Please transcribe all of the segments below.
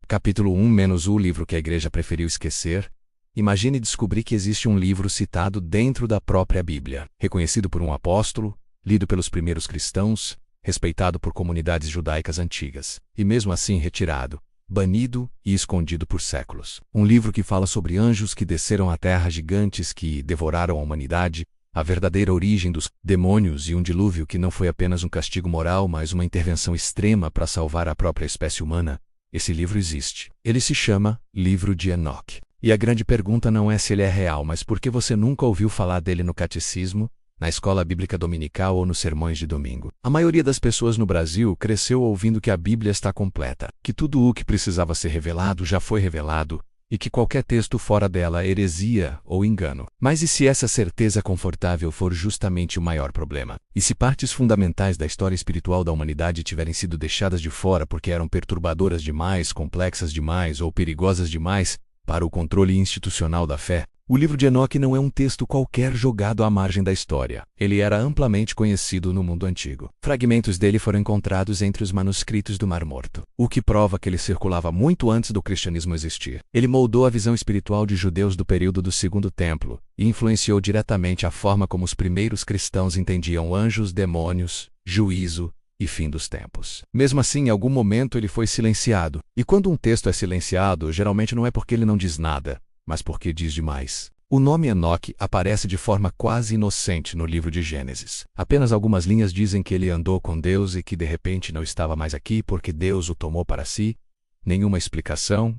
Capítulo 1 - o livro que a igreja preferiu esquecer. Imagine descobrir que existe um livro citado dentro da própria Bíblia, reconhecido por um apóstolo, lido pelos primeiros cristãos, respeitado por comunidades judaicas antigas, e mesmo assim retirado, banido e escondido por séculos. Um livro que fala sobre anjos que desceram à terra, gigantes que devoraram a humanidade, a verdadeira origem dos demônios e um dilúvio que não foi apenas um castigo moral, mas uma intervenção extrema para salvar a própria espécie humana. Esse livro existe. Ele se chama Livro de Enoque. E a grande pergunta não é se ele é real, mas por que você nunca ouviu falar dele no catecismo, na escola bíblica dominical ou nos sermões de domingo? A maioria das pessoas no Brasil cresceu ouvindo que a Bíblia está completa, que tudo o que precisava ser revelado já foi revelado, e que qualquer texto fora dela é heresia ou engano. Mas e se essa certeza confortável for justamente o maior problema? E se partes fundamentais da história espiritual da humanidade tiverem sido deixadas de fora porque eram perturbadoras demais, complexas demais ou perigosas demais para o controle institucional da fé? O livro de Enoque não é um texto qualquer jogado à margem da história. Ele era amplamente conhecido no mundo antigo. Fragmentos dele foram encontrados entre os manuscritos do Mar Morto, o que prova que ele circulava muito antes do cristianismo existir. Ele moldou a visão espiritual de judeus do período do Segundo Templo e influenciou diretamente a forma como os primeiros cristãos entendiam anjos, demônios, juízo e fim dos tempos. Mesmo assim, em algum momento ele foi silenciado. E quando um texto é silenciado, geralmente não é porque ele não diz nada, mas porque diz demais. O nome Enoque aparece de forma quase inocente no livro de Gênesis. Apenas algumas linhas dizem que ele andou com Deus e que de repente não estava mais aqui porque Deus o tomou para si. Nenhuma explicação,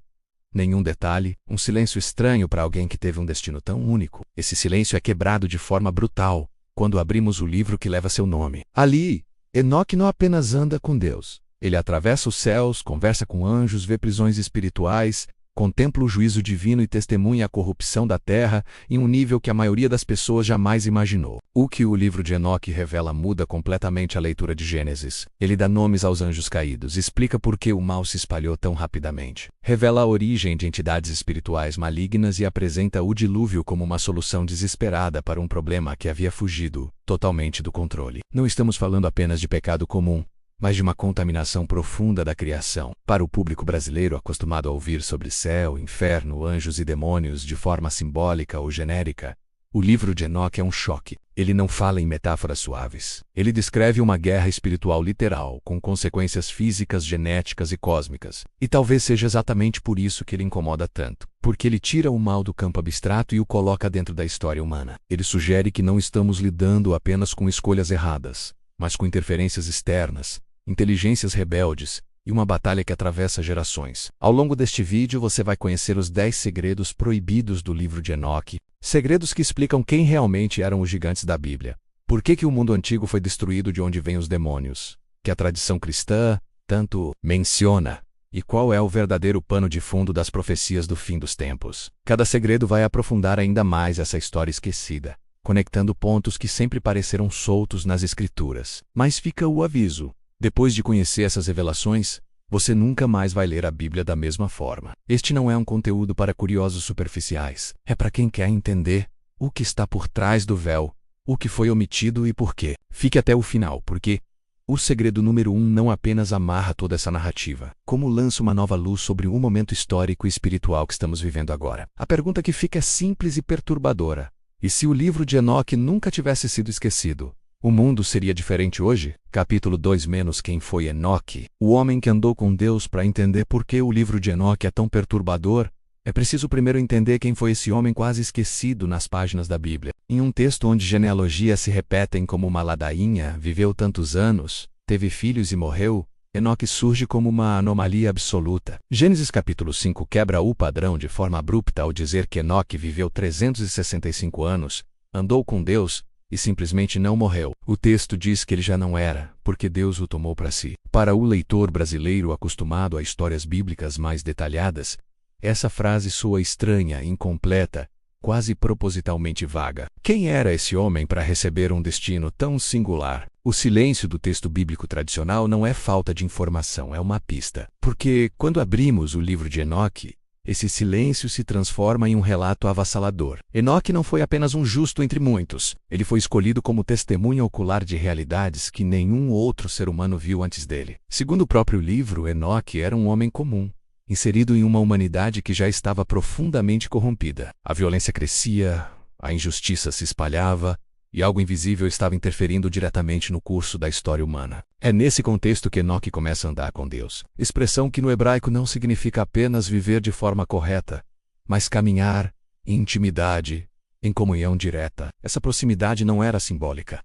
nenhum detalhe, um silêncio estranho para alguém que teve um destino tão único. Esse silêncio é quebrado de forma brutal quando abrimos o livro que leva seu nome. Ali, Enoque não apenas anda com Deus. Ele atravessa os céus, conversa com anjos, vê prisões espirituais, contempla o juízo divino e testemunha a corrupção da terra em um nível que a maioria das pessoas jamais imaginou. O que o livro de Enoque revela muda completamente a leitura de Gênesis. Ele dá nomes aos anjos caídos, explica por que o mal se espalhou tão rapidamente, revela a origem de entidades espirituais malignas e apresenta o dilúvio como uma solução desesperada para um problema que havia fugido totalmente do controle. Não estamos falando apenas de pecado comum, mas de uma contaminação profunda da criação. Para o público brasileiro acostumado a ouvir sobre céu, inferno, anjos e demônios de forma simbólica ou genérica, o livro de Enoque é um choque. Ele não fala em metáforas suaves. Ele descreve uma guerra espiritual literal, com consequências físicas, genéticas e cósmicas. E talvez seja exatamente por isso que ele incomoda tanto. Porque ele tira o mal do campo abstrato e o coloca dentro da história humana. Ele sugere que não estamos lidando apenas com escolhas erradas, mas com interferências externas, inteligências rebeldes e uma batalha que atravessa gerações. Ao longo deste vídeo você vai conhecer os 10 segredos proibidos do livro de Enoque, segredos que explicam quem realmente eram os gigantes da Bíblia, por que o mundo antigo foi destruído, de onde vêm os demônios, que a tradição cristã tanto menciona, e qual é o verdadeiro pano de fundo das profecias do fim dos tempos. Cada segredo vai aprofundar ainda mais essa história esquecida, conectando pontos que sempre pareceram soltos nas Escrituras. Mas fica o aviso: depois de conhecer essas revelações, você nunca mais vai ler a Bíblia da mesma forma. Este não é um conteúdo para curiosos superficiais. É para quem quer entender o que está por trás do véu, o que foi omitido e por quê. Fique até o final, porque o segredo número 1 não apenas amarra toda essa narrativa, como lança uma nova luz sobre o momento histórico e espiritual que estamos vivendo agora. A pergunta que fica é simples e perturbadora: e se o livro de Enoque nunca tivesse sido esquecido, o mundo seria diferente hoje? Capítulo 2 - Quem foi Enoque? O homem que andou com Deus. Para entender por que o livro de Enoque é tão perturbador, é preciso primeiro entender quem foi esse homem quase esquecido nas páginas da Bíblia. Em um texto onde genealogias se repetem como uma ladainha, viveu tantos anos, teve filhos e morreu, Enoque surge como uma anomalia absoluta. Gênesis capítulo 5 quebra o padrão de forma abrupta ao dizer que Enoque viveu 365 anos, andou com Deus e simplesmente não morreu. O texto diz que ele já não era, porque Deus o tomou para si. Para o leitor brasileiro acostumado a histórias bíblicas mais detalhadas, essa frase soa estranha, incompleta, quase propositalmente vaga. Quem era esse homem para receber um destino tão singular? O silêncio do texto bíblico tradicional não é falta de informação, é uma pista. Porque, quando abrimos o livro de Enoque, esse silêncio se transforma em um relato avassalador. Enoque não foi apenas um justo entre muitos. Ele foi escolhido como testemunha ocular de realidades que nenhum outro ser humano viu antes dele. Segundo o próprio livro, Enoque era um homem comum. inserido em uma humanidade que já estava profundamente corrompida. A violência crescia, a injustiça se espalhava, e algo invisível estava interferindo diretamente no curso da história humana. É nesse contexto que Enoque começa a andar com Deus, expressão que no hebraico não significa apenas viver de forma correta, mas caminhar em intimidade, em comunhão direta. Essa proximidade não era simbólica.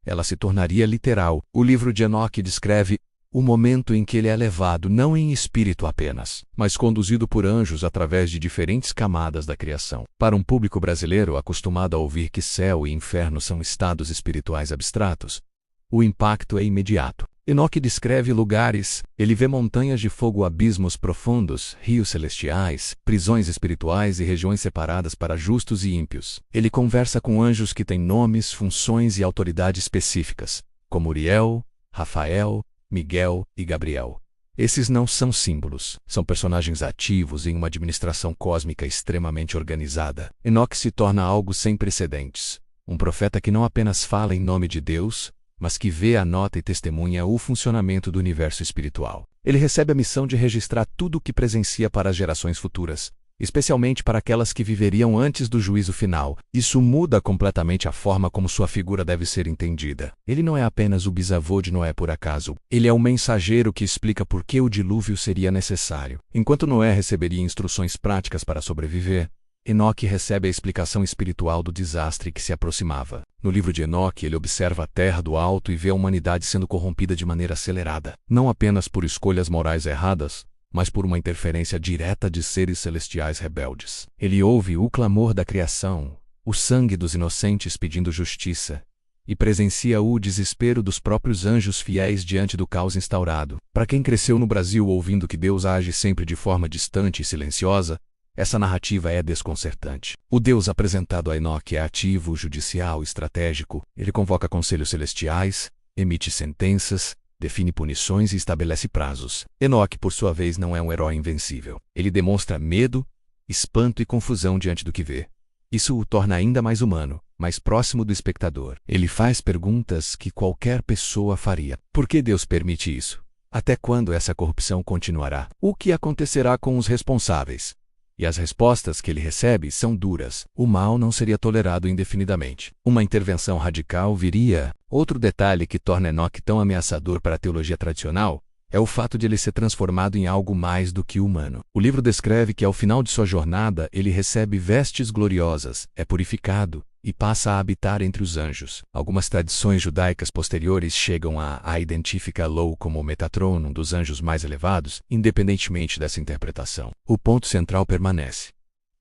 Ela se tornaria literal. O livro de Enoque descreve o momento em que ele é levado não em espírito apenas, mas conduzido por anjos através de diferentes camadas da criação. Para um público brasileiro acostumado a ouvir que céu e inferno são estados espirituais abstratos, o impacto é imediato. Enoque descreve lugares, ele vê montanhas de fogo, abismos profundos, rios celestiais, prisões espirituais e regiões separadas para justos e ímpios. Ele conversa com anjos que têm nomes, funções e autoridade específicas, como Uriel, Rafael, Miguel e Gabriel. Esses não são símbolos, são personagens ativos em uma administração cósmica extremamente organizada. Enoque se torna algo sem precedentes, um profeta que não apenas fala em nome de Deus, mas que vê, anota e testemunha o funcionamento do universo espiritual. Ele recebe a missão de registrar tudo o que presencia para as gerações futuras, especialmente para aquelas que viveriam antes do juízo final. Isso muda completamente a forma como sua figura deve ser entendida. Ele não é apenas o bisavô de Noé por acaso. Ele é o mensageiro que explica por que o dilúvio seria necessário. Enquanto Noé receberia instruções práticas para sobreviver, Enoque recebe a explicação espiritual do desastre que se aproximava. No livro de Enoque, ele observa a terra do alto e vê a humanidade sendo corrompida de maneira acelerada, não apenas por escolhas morais erradas, mas por uma interferência direta de seres celestiais rebeldes. Ele ouve o clamor da criação, o sangue dos inocentes pedindo justiça, e presencia o desespero dos próprios anjos fiéis diante do caos instaurado. Para quem cresceu no Brasil ouvindo que Deus age sempre de forma distante e silenciosa, essa narrativa é desconcertante. O Deus apresentado a Enoque é ativo, judicial, estratégico. Ele convoca conselhos celestiais, emite sentenças, define punições e estabelece prazos. Enoque, por sua vez, não é um herói invencível. Ele demonstra medo, espanto e confusão diante do que vê. Isso o torna ainda mais humano, mais próximo do espectador. Ele faz perguntas que qualquer pessoa faria. Por que Deus permite isso? Até quando essa corrupção continuará? O que acontecerá com os responsáveis? E as respostas que ele recebe são duras. O mal não seria tolerado indefinidamente. Uma intervenção radical viria. Outro detalhe que torna Enoque tão ameaçador para a teologia tradicional é o fato de ele ser transformado em algo mais do que humano. O livro descreve que ao final de sua jornada ele recebe vestes gloriosas, é purificado e passa a habitar entre os anjos. Algumas tradições judaicas posteriores chegam a identificá-lo como Metatron, um dos anjos mais elevados, independentemente dessa interpretação. O ponto central permanece.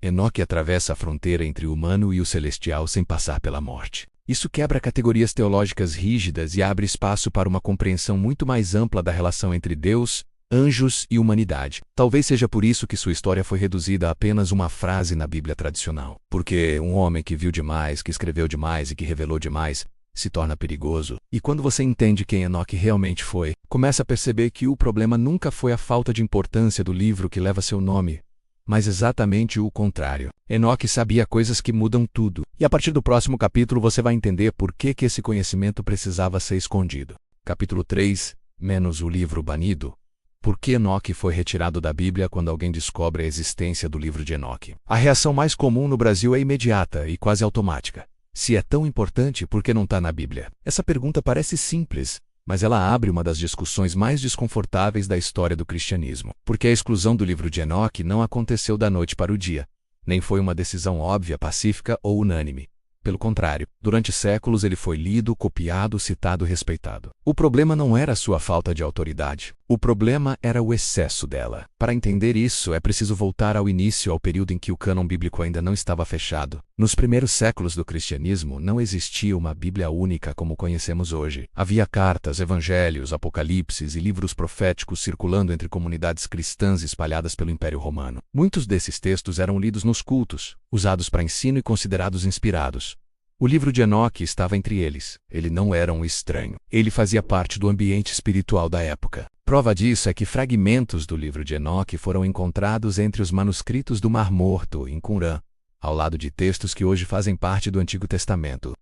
Enoque atravessa a fronteira entre o humano e o celestial sem passar pela morte. Isso quebra categorias teológicas rígidas e abre espaço para uma compreensão muito mais ampla da relação entre Deus, anjos e humanidade. Talvez seja por isso que sua história foi reduzida a apenas uma frase na Bíblia tradicional. Porque um homem que viu demais, que escreveu demais e que revelou demais, se torna perigoso. E quando você entende quem Enoque realmente foi, começa a perceber que o problema nunca foi a falta de importância do livro que leva seu nome, mas exatamente o contrário. Enoque sabia coisas que mudam tudo. E a partir do próximo capítulo você vai entender por que esse conhecimento precisava ser escondido. Capítulo 3, menos o livro banido. Por que Enoque foi retirado da Bíblia quando alguém descobre a existência do livro de Enoque? A reação mais comum no Brasil é imediata e quase automática. Se é tão importante, por que não está na Bíblia? Essa pergunta parece simples, mas ela abre uma das discussões mais desconfortáveis da história do cristianismo. Porque a exclusão do livro de Enoque não aconteceu da noite para o dia, nem foi uma decisão óbvia, pacífica ou unânime. Pelo contrário, durante séculos ele foi lido, copiado, citado e respeitado. O problema não era sua falta de autoridade. O problema era o excesso dela. Para entender isso, é preciso voltar ao início, ao período em que o cânon bíblico ainda não estava fechado. Nos primeiros séculos do cristianismo, não existia uma Bíblia única como conhecemos hoje. Havia cartas, evangelhos, apocalipses e livros proféticos circulando entre comunidades cristãs espalhadas pelo Império Romano. Muitos desses textos eram lidos nos cultos, usados para ensino e considerados inspirados. O livro de Enoque estava entre eles. Ele não era um estranho. Ele fazia parte do ambiente espiritual da época. Prova disso é que fragmentos do livro de Enoque foram encontrados entre os manuscritos do Mar Morto, em Qumran, ao lado de textos que hoje fazem parte do Antigo Testamento.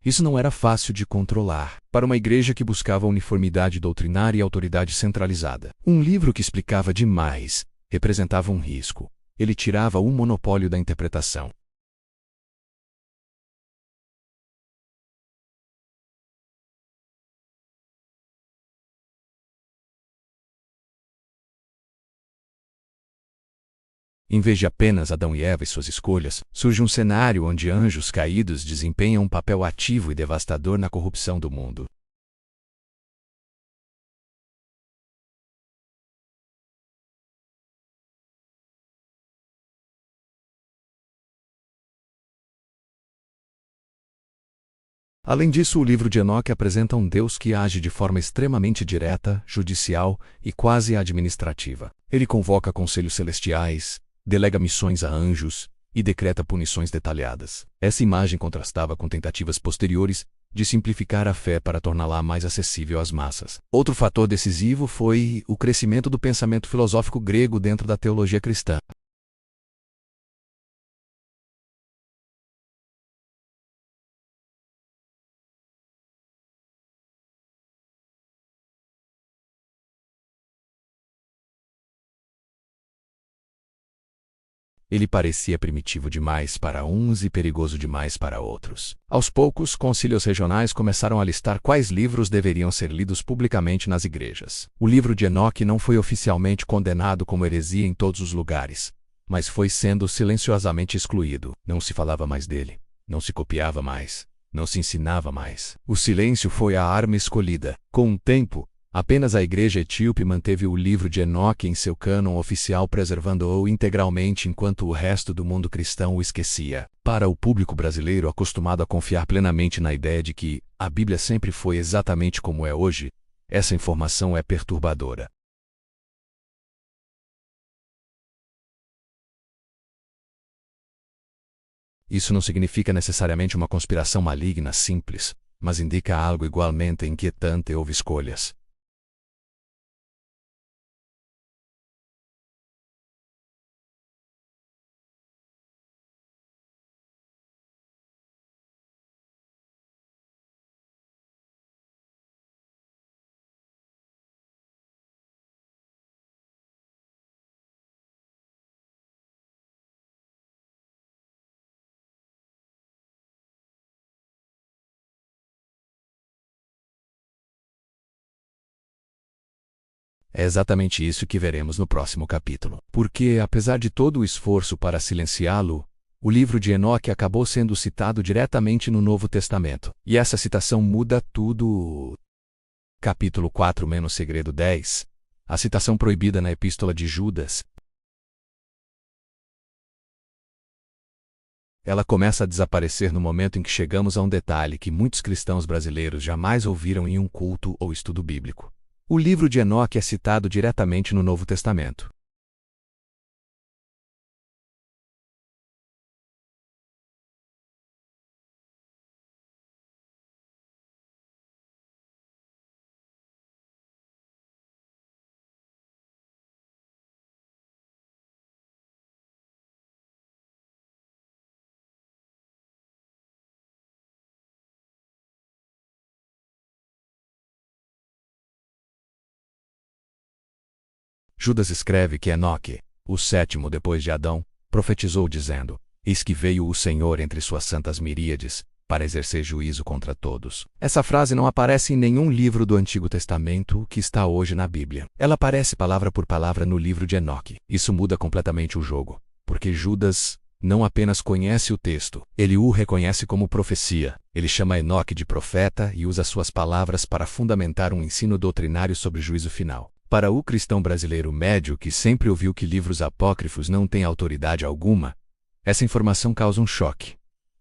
Isso não era fácil de controlar para uma igreja que buscava uniformidade doutrinária e autoridade centralizada. Um livro que explicava demais representava um risco. Ele tirava o monopólio da interpretação. Em vez de apenas Adão e Eva e suas escolhas, surge um cenário onde anjos caídos desempenham um papel ativo e devastador na corrupção do mundo. Além disso, o livro de Enoque apresenta um Deus que age de forma extremamente direta, judicial e quase administrativa. Ele convoca conselhos celestiais, delega missões a anjos e decreta punições detalhadas. Essa imagem contrastava com tentativas posteriores de simplificar a fé para torná-la mais acessível às massas. Outro fator decisivo foi o crescimento do pensamento filosófico grego dentro da teologia cristã. Ele parecia primitivo demais para uns e perigoso demais para outros. Aos poucos, concílios regionais começaram a listar quais livros deveriam ser lidos publicamente nas igrejas. O livro de Enoque não foi oficialmente condenado como heresia em todos os lugares, mas foi sendo silenciosamente excluído. Não se falava mais dele, não se copiava mais, não se ensinava mais. O silêncio foi a arma escolhida. Com o tempo, apenas a igreja etíope manteve o livro de Enoque em seu cânon oficial, preservando-o integralmente enquanto o resto do mundo cristão o esquecia. Para o público brasileiro acostumado a confiar plenamente na ideia de que a Bíblia sempre foi exatamente como é hoje, essa informação é perturbadora. Isso não significa necessariamente uma conspiração maligna simples, mas indica algo igualmente inquietante: houve escolhas. É exatamente isso que veremos no próximo capítulo. Porque, apesar de todo o esforço para silenciá-lo, o livro de Enoque acabou sendo citado diretamente no Novo Testamento. E essa citação muda tudo. Capítulo 4 menos segredo 10. A citação proibida na Epístola de Judas. Ela começa a desaparecer no momento em que chegamos a um detalhe que muitos cristãos brasileiros jamais ouviram em um culto ou estudo bíblico. O livro de Enoque é citado diretamente no Novo Testamento. Judas escreve que Enoque, o sétimo depois de Adão, profetizou dizendo: Eis que veio o Senhor entre suas santas miríades, para exercer juízo contra todos. Essa frase não aparece em nenhum livro do Antigo Testamento que está hoje na Bíblia. Ela aparece palavra por palavra no livro de Enoque. Isso muda completamente o jogo, porque Judas não apenas conhece o texto, ele o reconhece como profecia. Ele chama Enoque de profeta e usa suas palavras para fundamentar um ensino doutrinário sobre o juízo final. Para o cristão brasileiro médio que sempre ouviu que livros apócrifos não têm autoridade alguma, essa informação causa um choque.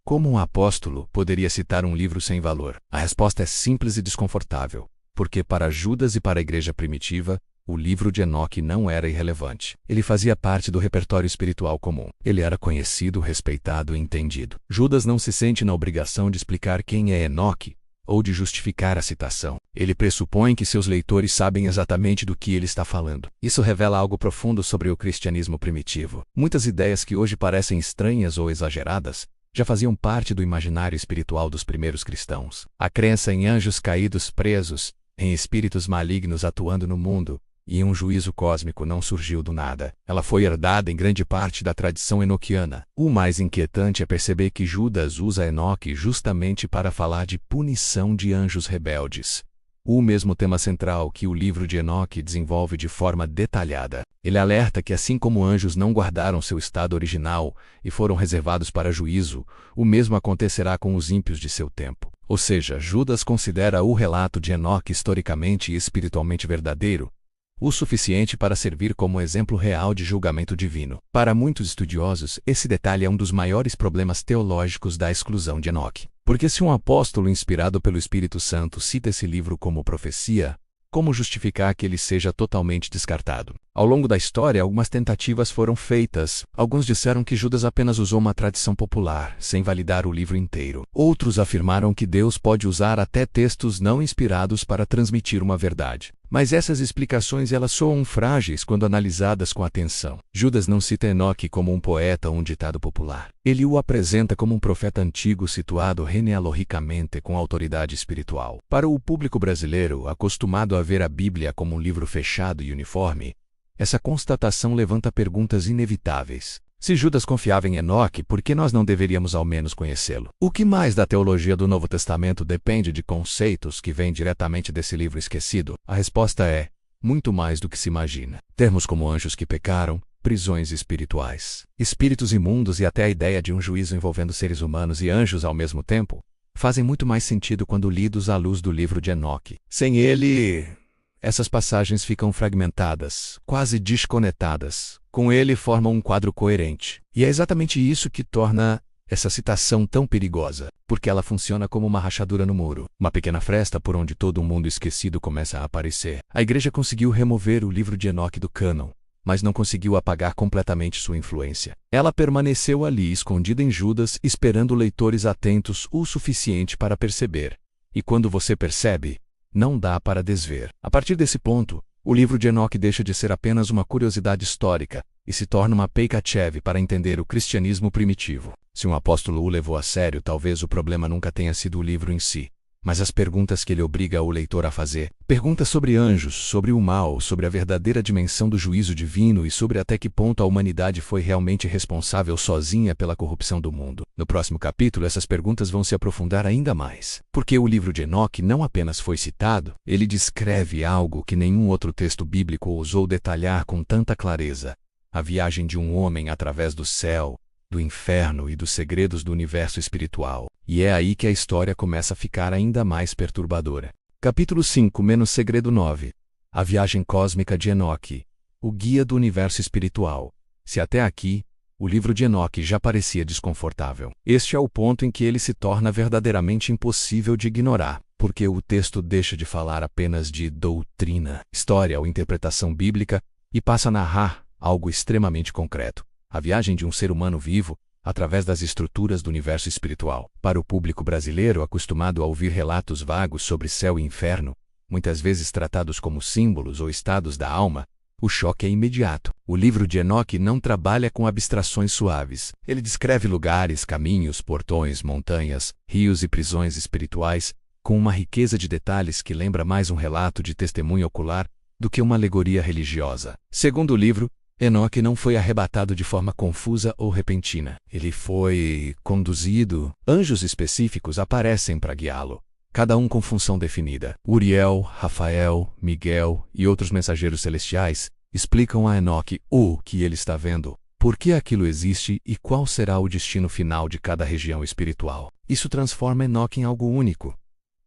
Como um apóstolo poderia citar um livro sem valor? A resposta é simples e desconfortável, porque para Judas e para a igreja primitiva, o livro de Enoque não era irrelevante. Ele fazia parte do repertório espiritual comum. Ele era conhecido, respeitado e entendido. Judas não se sente na obrigação de explicar quem é Enoque, ou de justificar a citação. Ele pressupõe que seus leitores sabem exatamente do que ele está falando. Isso revela algo profundo sobre o cristianismo primitivo. Muitas ideias que hoje parecem estranhas ou exageradas já faziam parte do imaginário espiritual dos primeiros cristãos. A crença em anjos caídos presos, em espíritos malignos atuando no mundo, e em um juízo cósmico não surgiu do nada. Ela foi herdada em grande parte da tradição enoquiana. O mais inquietante é perceber que Judas usa Enoque justamente para falar de punição de anjos rebeldes. O mesmo tema central que o livro de Enoque desenvolve de forma detalhada. Ele alerta que assim como anjos não guardaram seu estado original e foram reservados para juízo, o mesmo acontecerá com os ímpios de seu tempo. Ou seja, Judas considera o relato de Enoque historicamente e espiritualmente verdadeiro, o suficiente para servir como exemplo real de julgamento divino. Para muitos estudiosos, esse detalhe é um dos maiores problemas teológicos da exclusão de Enoque. Porque se um apóstolo inspirado pelo Espírito Santo cita esse livro como profecia, como justificar que ele seja totalmente descartado? Ao longo da história, algumas tentativas foram feitas. Alguns disseram que Judas apenas usou uma tradição popular, sem validar o livro inteiro. Outros afirmaram que Deus pode usar até textos não inspirados para transmitir uma verdade. Mas essas explicações elas soam frágeis quando analisadas com atenção. Judas não cita Enoque como um poeta ou um ditado popular. Ele o apresenta como um profeta antigo situado genealogicamente com autoridade espiritual. Para o público brasileiro, acostumado a ver a Bíblia como um livro fechado e uniforme, essa constatação levanta perguntas inevitáveis. Se Judas confiava em Enoque, por que nós não deveríamos ao menos conhecê-lo? O que mais da teologia do Novo Testamento depende de conceitos que vêm diretamente desse livro esquecido? A resposta é: muito mais do que se imagina. Termos como anjos que pecaram, prisões espirituais, espíritos imundos e até a ideia de um juízo envolvendo seres humanos e anjos ao mesmo tempo, fazem muito mais sentido quando lidos à luz do livro de Enoque. Sem ele, essas passagens ficam fragmentadas, quase desconectadas. Com ele formam um quadro coerente. E é exatamente isso que torna essa citação tão perigosa, porque ela funciona como uma rachadura no muro, uma pequena fresta por onde todo um mundo esquecido começa a aparecer. A igreja conseguiu remover o livro de Enoque do cânon, mas não conseguiu apagar completamente sua influência. Ela permaneceu ali, escondida em Judas, esperando leitores atentos o suficiente para perceber. E quando você percebe, não dá para desver. A partir desse ponto, o livro de Enoque deixa de ser apenas uma curiosidade histórica e se torna uma peika-cheve para entender o cristianismo primitivo. Se um apóstolo o levou a sério, talvez o problema nunca tenha sido o livro em si, mas as perguntas que ele obriga o leitor a fazer. Perguntas sobre anjos, sobre o mal, sobre a verdadeira dimensão do juízo divino e sobre até que ponto a humanidade foi realmente responsável sozinha pela corrupção do mundo. No próximo capítulo, essas perguntas vão se aprofundar ainda mais. Porque o livro de Enoque não apenas foi citado, ele descreve algo que nenhum outro texto bíblico ousou detalhar com tanta clareza: a viagem de um homem através do céu, do inferno e dos segredos do universo espiritual. E é aí que a história começa a ficar ainda mais perturbadora. Capítulo 5 - Segredo 9. A viagem cósmica de Enoque, o guia do universo espiritual. Se até aqui, o livro de Enoque já parecia desconfortável, este é o ponto em que ele se torna verdadeiramente impossível de ignorar, porque o texto deixa de falar apenas de doutrina, história ou interpretação bíblica e passa a narrar algo extremamente concreto: a viagem de um ser humano vivo através das estruturas do universo espiritual. Para o público brasileiro acostumado a ouvir relatos vagos sobre céu e inferno, muitas vezes tratados como símbolos ou estados da alma, o choque é imediato. O livro de Enoque não trabalha com abstrações suaves. Ele descreve lugares, caminhos, portões, montanhas, rios e prisões espirituais, com uma riqueza de detalhes que lembra mais um relato de testemunho ocular do que uma alegoria religiosa. Segundo o livro, Enoque não foi arrebatado de forma confusa ou repentina. Ele foi conduzido. Anjos específicos aparecem para guiá-lo, cada um com função definida. Uriel, Rafael, Miguel e outros mensageiros celestiais explicam a Enoque o que ele está vendo, por que aquilo existe e qual será o destino final de cada região espiritual. Isso transforma Enoque em algo único.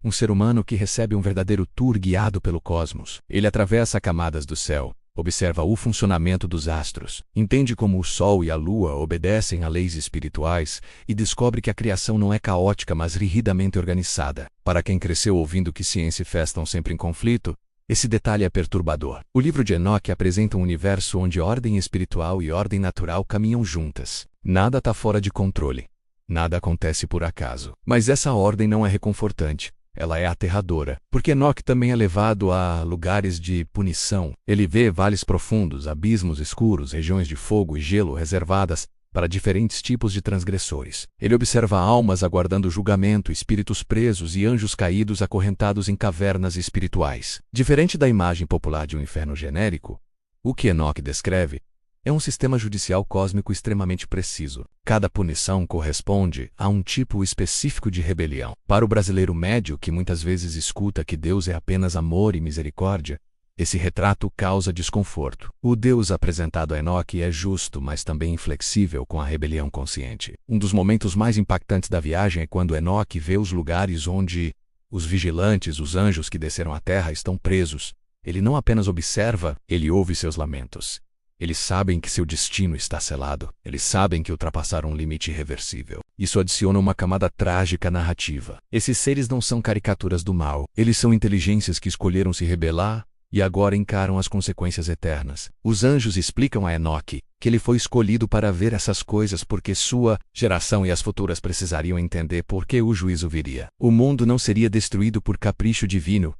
Um ser humano que recebe um verdadeiro tour guiado pelo cosmos. Ele atravessa camadas do céu, observa o funcionamento dos astros, entende como o Sol e a Lua obedecem a leis espirituais e descobre que a criação não é caótica, mas rigidamente organizada. Para quem cresceu ouvindo que ciência e fé estão sempre em conflito, esse detalhe é perturbador. O livro de Enoque apresenta um universo onde ordem espiritual e ordem natural caminham juntas. Nada está fora de controle. Nada acontece por acaso. Mas essa ordem não é reconfortante. Ela é aterradora, porque Enoque também é levado a lugares de punição. Ele vê vales profundos, abismos escuros, regiões de fogo e gelo reservadas para diferentes tipos de transgressores. Ele observa almas aguardando julgamento, espíritos presos e anjos caídos acorrentados em cavernas espirituais. Diferente da imagem popular de um inferno genérico, o que Enoque descreve é um sistema judicial cósmico extremamente preciso. Cada punição corresponde a um tipo específico de rebelião. Para o brasileiro médio, que muitas vezes escuta que Deus é apenas amor e misericórdia, esse retrato causa desconforto. O Deus apresentado a Enoque é justo, mas também inflexível com a rebelião consciente. Um dos momentos mais impactantes da viagem é quando Enoque vê os lugares onde os vigilantes, os anjos que desceram à terra, estão presos. Ele não apenas observa, ele ouve seus lamentos. Eles sabem que seu destino está selado. Eles sabem que ultrapassaram um limite irreversível. Isso adiciona uma camada trágica à narrativa. Esses seres não são caricaturas do mal. Eles são inteligências que escolheram se rebelar e agora encaram as consequências eternas. Os anjos explicam a Enoque que ele foi escolhido para ver essas coisas porque sua geração e as futuras precisariam entender por que o juízo viria. O mundo não seria destruído por capricho divino,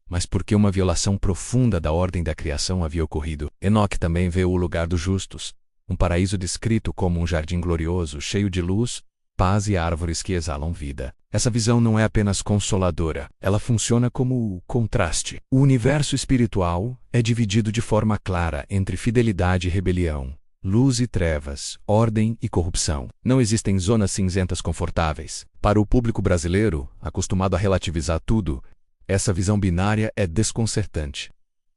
mas porque uma violação profunda da ordem da criação havia ocorrido. Enoque também vê o lugar dos justos, um paraíso descrito como um jardim glorioso, cheio de luz, paz e árvores que exalam vida. Essa visão não é apenas consoladora, ela funciona como contraste. O universo espiritual é dividido de forma clara entre fidelidade e rebelião, luz e trevas, ordem e corrupção. Não existem zonas cinzentas confortáveis. Para o público brasileiro, acostumado a relativizar tudo, essa visão binária é desconcertante.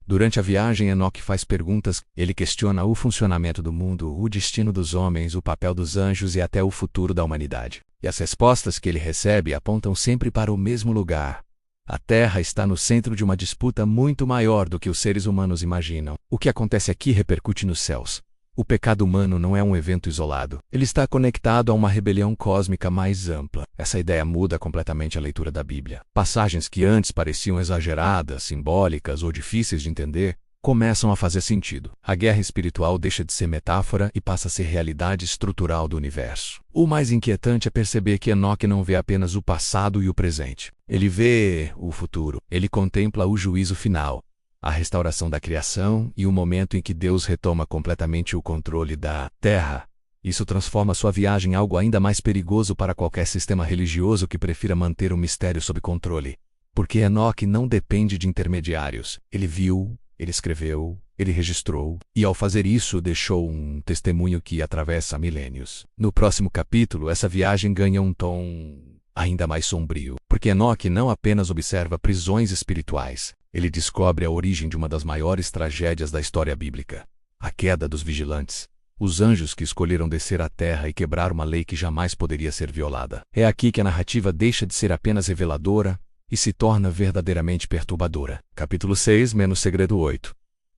Durante a viagem, Enoque faz perguntas. Ele questiona o funcionamento do mundo, o destino dos homens, o papel dos anjos e até o futuro da humanidade. E as respostas que ele recebe apontam sempre para o mesmo lugar. A Terra está no centro de uma disputa muito maior do que os seres humanos imaginam. O que acontece aqui repercute nos céus. O pecado humano não é um evento isolado. Ele está conectado a uma rebelião cósmica mais ampla. Essa ideia muda completamente a leitura da Bíblia. Passagens que antes pareciam exageradas, simbólicas ou difíceis de entender, começam a fazer sentido. A guerra espiritual deixa de ser metáfora e passa a ser realidade estrutural do universo. O mais inquietante é perceber que Enoque não vê apenas o passado e o presente. Ele vê o futuro. Ele contempla o juízo final, a restauração da criação e o momento em que Deus retoma completamente o controle da Terra. Isso transforma sua viagem em algo ainda mais perigoso para qualquer sistema religioso que prefira manter o mistério sob controle. Porque Enoque não depende de intermediários. Ele viu, ele escreveu, ele registrou, e ao fazer isso deixou um testemunho que atravessa milênios. No próximo capítulo, essa viagem ganha um tom ainda mais sombrio, porque Enoque não apenas observa prisões espirituais, ele descobre a origem de uma das maiores tragédias da história bíblica: a queda dos vigilantes, os anjos que escolheram descer à terra e quebrar uma lei que jamais poderia ser violada. É aqui que a narrativa deixa de ser apenas reveladora e se torna verdadeiramente perturbadora. Capítulo 6, menos segredo 8.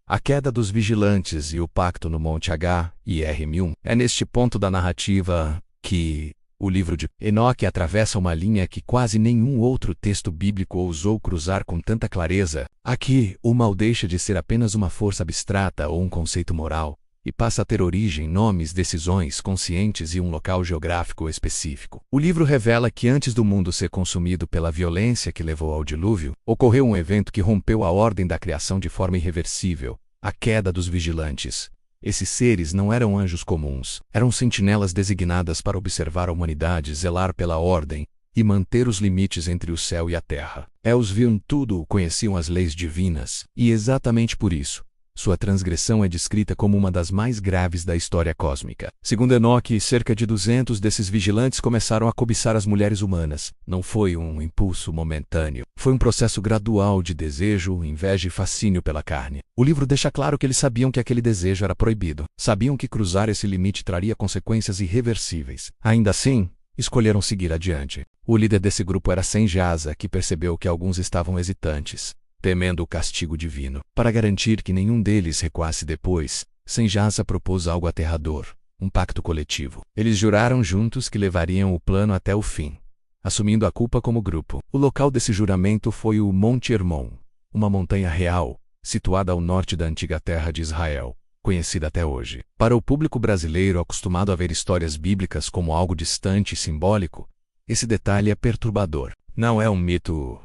A queda dos vigilantes e o pacto no Monte H.R.M.1. É neste ponto da narrativa que o livro de Enoque atravessa uma linha que quase nenhum outro texto bíblico ousou cruzar com tanta clareza. Aqui, o mal deixa de ser apenas uma força abstrata ou um conceito moral, e passa a ter origem, nomes, decisões conscientes e um local geográfico específico. O livro revela que antes do mundo ser consumido pela violência que levou ao dilúvio, ocorreu um evento que rompeu a ordem da criação de forma irreversível: a queda dos vigilantes. Esses seres não eram anjos comuns, eram sentinelas designadas para observar a humanidade, zelar pela ordem e manter os limites entre o céu e a terra. Eles viam tudo, conheciam as leis divinas, e exatamente por isso, sua transgressão é descrita como uma das mais graves da história cósmica. Segundo Enoque, cerca de 200 desses vigilantes começaram a cobiçar as mulheres humanas. Não foi um impulso momentâneo. Foi um processo gradual de desejo, inveja e fascínio pela carne. O livro deixa claro que eles sabiam que aquele desejo era proibido. Sabiam que cruzar esse limite traria consequências irreversíveis. Ainda assim, escolheram seguir adiante. O líder desse grupo era Senjasa, que percebeu que alguns estavam hesitantes, temendo o castigo divino. Para garantir que nenhum deles recuasse depois, Senjasa propôs algo aterrador: um pacto coletivo. Eles juraram juntos que levariam o plano até o fim, assumindo a culpa como grupo. O local desse juramento foi o Monte Hermon, uma montanha real, situada ao norte da antiga terra de Israel, conhecida até hoje. Para o público brasileiro acostumado a ver histórias bíblicas como algo distante e simbólico, esse detalhe é perturbador. Não é um mito.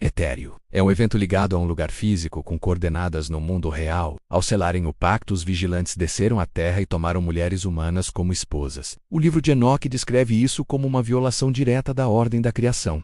etéreo. É um evento ligado a um lugar físico com coordenadas no mundo real. Ao selarem o pacto, os vigilantes desceram à terra e tomaram mulheres humanas como esposas. O livro de Enoque descreve isso como uma violação direta da ordem da criação.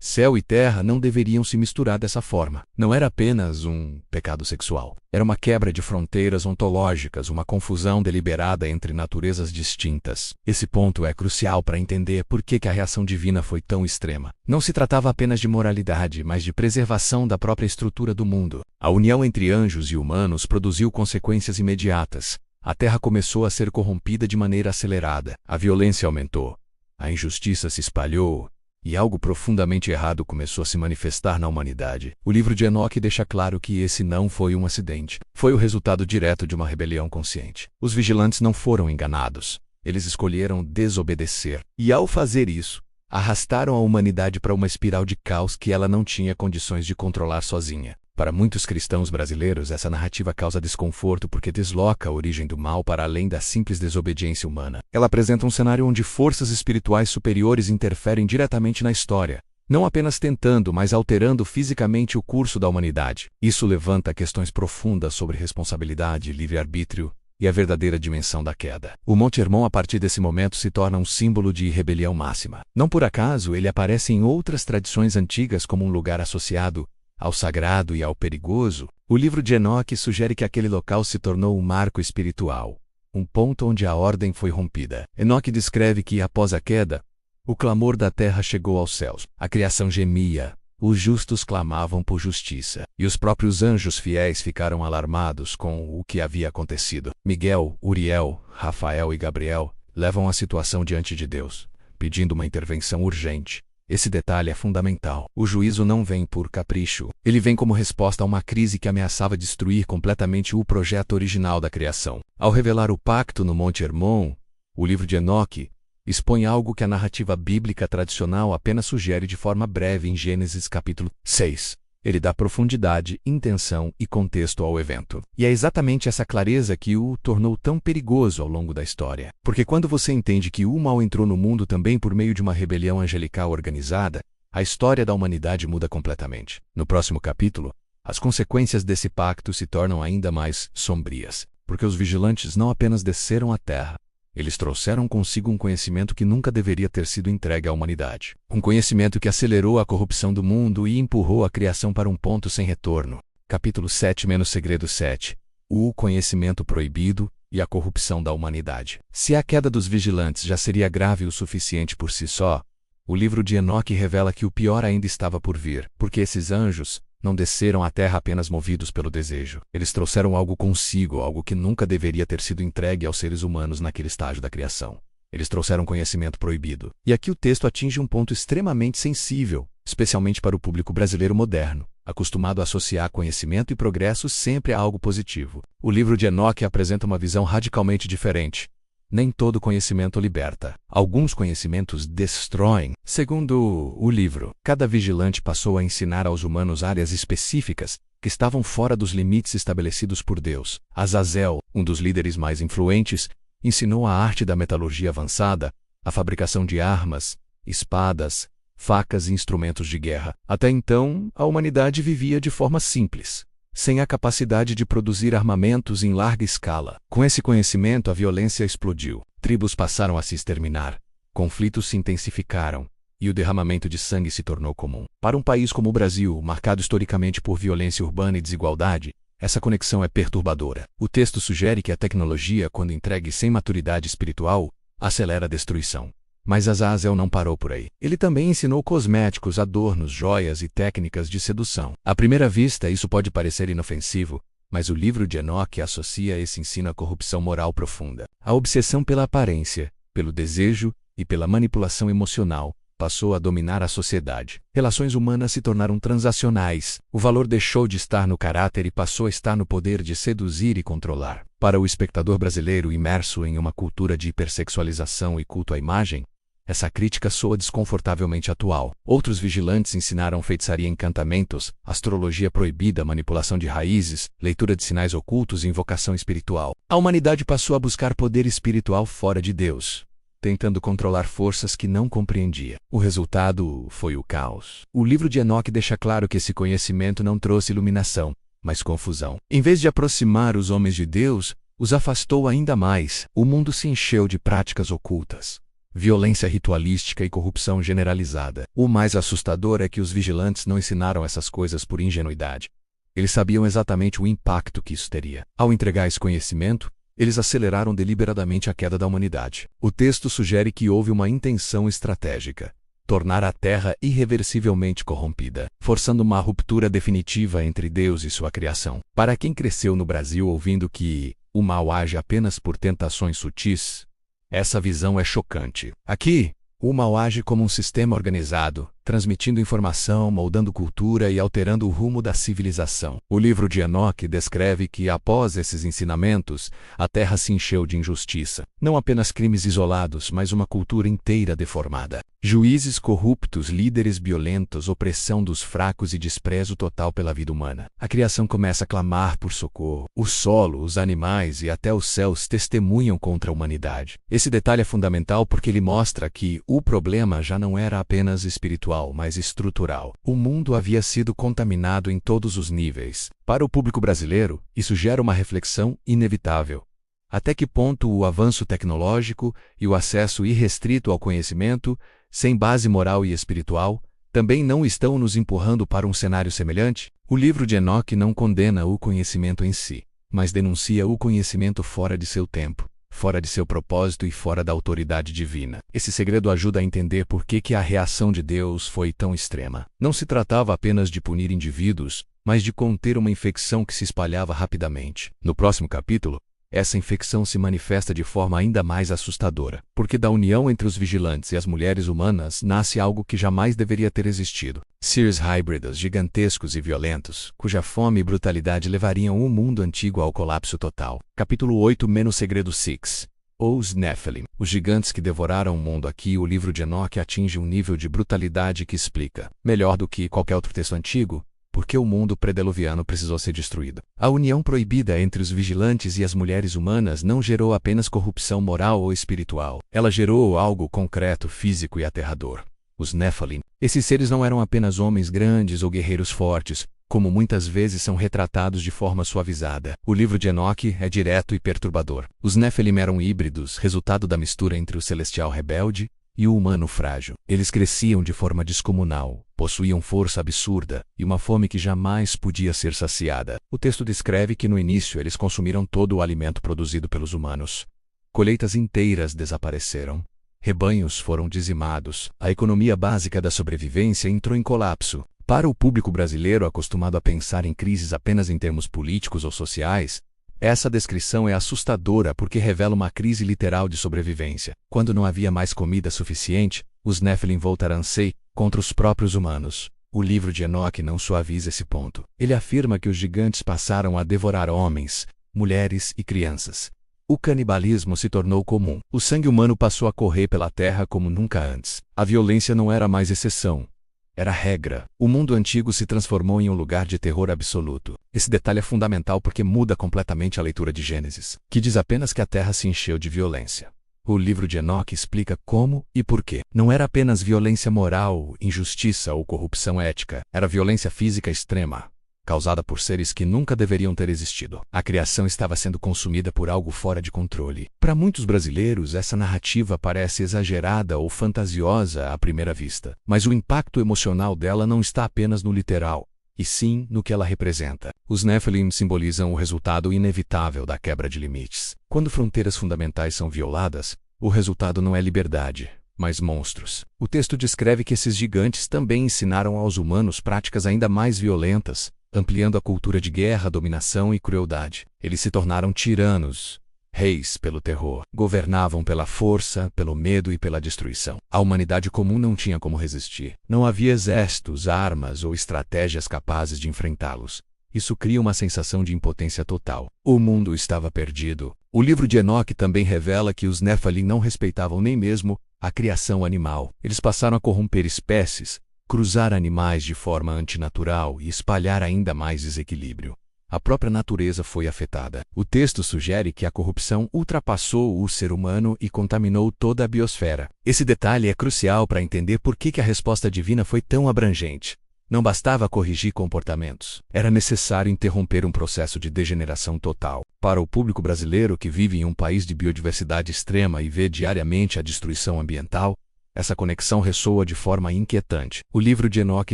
Céu e terra não deveriam se misturar dessa forma. Não era apenas um pecado sexual. Era uma quebra de fronteiras ontológicas, uma confusão deliberada entre naturezas distintas. Esse ponto é crucial para entender por que a reação divina foi tão extrema. Não se tratava apenas de moralidade, mas de preservação da própria estrutura do mundo. A união entre anjos e humanos produziu consequências imediatas. A terra começou a ser corrompida de maneira acelerada. A violência aumentou. A injustiça se espalhou. E algo profundamente errado começou a se manifestar na humanidade. O livro de Enoque deixa claro que esse não foi um acidente. Foi o resultado direto de uma rebelião consciente. Os vigilantes não foram enganados. Eles escolheram desobedecer. E ao fazer isso, arrastaram a humanidade para uma espiral de caos que ela não tinha condições de controlar sozinha. Para muitos cristãos brasileiros, essa narrativa causa desconforto porque desloca a origem do mal para além da simples desobediência humana. Ela apresenta um cenário onde forças espirituais superiores interferem diretamente na história, não apenas tentando, mas alterando fisicamente o curso da humanidade. Isso levanta questões profundas sobre responsabilidade, livre-arbítrio e a verdadeira dimensão da queda. O Monte Hermon, a partir desse momento, se torna um símbolo de rebelião máxima. Não por acaso, ele aparece em outras tradições antigas como um lugar associado ao sagrado e ao perigoso. O livro de Enoque sugere que aquele local se tornou um marco espiritual, um ponto onde a ordem foi rompida. Enoque descreve que, após a queda, o clamor da terra chegou aos céus. A criação gemia, os justos clamavam por justiça, e os próprios anjos fiéis ficaram alarmados com o que havia acontecido. Miguel, Uriel, Rafael e Gabriel levam a situação diante de Deus, pedindo uma intervenção urgente. Esse detalhe é fundamental. O juízo não vem por capricho. Ele vem como resposta a uma crise que ameaçava destruir completamente o projeto original da criação. Ao revelar o pacto no Monte Hermon, o livro de Enoque expõe algo que a narrativa bíblica tradicional apenas sugere de forma breve em Gênesis capítulo 6. Ele dá profundidade, intenção e contexto ao evento. E é exatamente essa clareza que o tornou tão perigoso ao longo da história. Porque quando você entende que o mal entrou no mundo também por meio de uma rebelião angelical organizada, a história da humanidade muda completamente. No próximo capítulo, as consequências desse pacto se tornam ainda mais sombrias. Porque os vigilantes não apenas desceram à terra, eles trouxeram consigo um conhecimento que nunca deveria ter sido entregue à humanidade. Um conhecimento que acelerou a corrupção do mundo e empurrou a criação para um ponto sem retorno. Capítulo 7 - Segredo 7. O conhecimento proibido e a corrupção da humanidade. Se a queda dos vigilantes já seria grave o suficiente por si só, o livro de Enoque revela que o pior ainda estava por vir, porque esses anjos não desceram à terra apenas movidos pelo desejo. Eles trouxeram algo consigo, algo que nunca deveria ter sido entregue aos seres humanos naquele estágio da criação. Eles trouxeram conhecimento proibido. E aqui o texto atinge um ponto extremamente sensível, especialmente para o público brasileiro moderno, acostumado a associar conhecimento e progresso sempre a algo positivo. O livro de Enoque apresenta uma visão radicalmente diferente. Nem todo conhecimento liberta. Alguns conhecimentos destroem. Segundo o livro, cada vigilante passou a ensinar aos humanos áreas específicas que estavam fora dos limites estabelecidos por Deus. Azazel, um dos líderes mais influentes, ensinou a arte da metalurgia avançada, a fabricação de armas, espadas, facas e instrumentos de guerra. Até então, a humanidade vivia de forma simples, sem a capacidade de produzir armamentos em larga escala. Com esse conhecimento, a violência explodiu. Tribos passaram a se exterminar, conflitos se intensificaram, e o derramamento de sangue se tornou comum. Para um país como o Brasil, marcado historicamente por violência urbana e desigualdade, essa conexão é perturbadora. O texto sugere que a tecnologia, quando entregue sem maturidade espiritual, acelera a destruição. Mas Azazel não parou por aí. Ele também ensinou cosméticos, adornos, joias e técnicas de sedução. À primeira vista, isso pode parecer inofensivo, mas o livro de Enoque associa esse ensino à corrupção moral profunda. A obsessão pela aparência, pelo desejo e pela manipulação emocional passou a dominar a sociedade. Relações humanas se tornaram transacionais. O valor deixou de estar no caráter e passou a estar no poder de seduzir e controlar. Para o espectador brasileiro imerso em uma cultura de hipersexualização e culto à imagem, essa crítica soa desconfortavelmente atual. Outros vigilantes ensinaram feitiçaria e encantamentos, astrologia proibida, manipulação de raízes, leitura de sinais ocultos e invocação espiritual. A humanidade passou a buscar poder espiritual fora de Deus. tentando controlar forças que não compreendia. O resultado foi o caos. O livro de Enoque deixa claro que esse conhecimento não trouxe iluminação, mas confusão. Em vez de aproximar os homens de Deus, os afastou ainda mais. O mundo se encheu de práticas ocultas, violência ritualística e corrupção generalizada. O mais assustador é que os vigilantes não ensinaram essas coisas por ingenuidade. Eles sabiam exatamente o impacto que isso teria. Ao entregar esse conhecimento, eles aceleraram deliberadamente a queda da humanidade. O texto sugere que houve uma intenção estratégica: tornar a Terra irreversivelmente corrompida, forçando uma ruptura definitiva entre Deus e sua criação. Para quem cresceu no Brasil ouvindo que o mal age apenas por tentações sutis, essa visão é chocante. Aqui, o mal age como um sistema organizado, transmitindo informação, moldando cultura e alterando o rumo da civilização. O livro de Enoque descreve que, após esses ensinamentos, a Terra se encheu de injustiça. Não apenas crimes isolados, mas uma cultura inteira deformada. Juízes corruptos, líderes violentos, opressão dos fracos e desprezo total pela vida humana. A criação começa a clamar por socorro. O solo, os animais e até os céus testemunham contra a humanidade. Esse detalhe é fundamental porque ele mostra que o problema já não era apenas espiritual, mas estrutural. O mundo havia sido contaminado em todos os níveis. Para o público brasileiro, isso gera uma reflexão inevitável. Até que ponto o avanço tecnológico e o acesso irrestrito ao conhecimento, sem base moral e espiritual, também não estão nos empurrando para um cenário semelhante? O livro de Enoque não condena o conhecimento em si, mas denuncia o conhecimento fora de seu tempo, fora de seu propósito e fora da autoridade divina. Esse segredo ajuda a entender por que a reação de Deus foi tão extrema. Não se tratava apenas de punir indivíduos, mas de conter uma infecção que se espalhava rapidamente. No próximo capítulo, essa infecção se manifesta de forma ainda mais assustadora, porque da união entre os vigilantes e as mulheres humanas nasce algo que jamais deveria ter existido. Seres híbridos gigantescos e violentos, cuja fome e brutalidade levariam o mundo antigo ao colapso total. Capítulo 8 - Segredo 6. Os Nephilim. Os gigantes que devoraram o mundo. Aqui o livro de Enoque atinge um nível de brutalidade que explica, melhor do que qualquer outro texto antigo, porque o mundo pré-diluviano precisou ser destruído. A união proibida entre os vigilantes e as mulheres humanas não gerou apenas corrupção moral ou espiritual. Ela gerou algo concreto, físico e aterrador. Os Nephilim. Esses seres não eram apenas homens grandes ou guerreiros fortes, como muitas vezes são retratados de forma suavizada. O livro de Enoque é direto e perturbador. Os Nephilim eram híbridos, resultado da mistura entre o celestial rebelde e o humano frágil. Eles cresciam de forma descomunal, possuíam força absurda e uma fome que jamais podia ser saciada. O texto descreve que no início eles consumiram todo o alimento produzido pelos humanos. Colheitas inteiras desapareceram. Rebanhos foram dizimados. A economia básica da sobrevivência entrou em colapso. Para o público brasileiro acostumado a pensar em crises apenas em termos políticos ou sociais, essa descrição é assustadora porque revela uma crise literal de sobrevivência. Quando não havia mais comida suficiente, os Nephilim voltaram-se contra os próprios humanos. O livro de Enoque não suaviza esse ponto. Ele afirma que os gigantes passaram a devorar homens, mulheres e crianças. O canibalismo se tornou comum. O sangue humano passou a correr pela terra como nunca antes. A violência não era mais exceção. Era regra. O mundo antigo se transformou em um lugar de terror absoluto. Esse detalhe é fundamental porque muda completamente a leitura de Gênesis, que diz apenas que a terra se encheu de violência. O livro de Enoque explica como e por quê. Não era apenas violência moral, injustiça ou corrupção ética. Era violência física extrema, causada por seres que nunca deveriam ter existido. A criação estava sendo consumida por algo fora de controle. Para muitos brasileiros, essa narrativa parece exagerada ou fantasiosa à primeira vista, mas o impacto emocional dela não está apenas no literal, e sim no que ela representa. Os Nephilim simbolizam o resultado inevitável da quebra de limites. Quando fronteiras fundamentais são violadas, o resultado não é liberdade, mas monstros. O texto descreve que esses gigantes também ensinaram aos humanos práticas ainda mais violentas, ampliando a cultura de guerra, dominação e crueldade. Eles se tornaram tiranos, reis pelo terror, governavam pela força, pelo medo e pela destruição. A humanidade comum não tinha como resistir. Não havia exércitos, armas ou estratégias capazes de enfrentá-los. Isso cria uma sensação de impotência total. O mundo estava perdido. O livro de Enoque também revela que os Nephilim não respeitavam nem mesmo a criação animal. Eles passaram a corromper espécies, cruzar animais de forma antinatural e espalhar ainda mais desequilíbrio. A própria natureza foi afetada. O texto sugere que a corrupção ultrapassou o ser humano e contaminou toda a biosfera. Esse detalhe é crucial para entender por que a resposta divina foi tão abrangente. Não bastava corrigir comportamentos. Era necessário interromper um processo de degeneração total. Para o público brasileiro que vive em um país de biodiversidade extrema e vê diariamente a destruição ambiental, essa conexão ressoa de forma inquietante. O livro de Enoque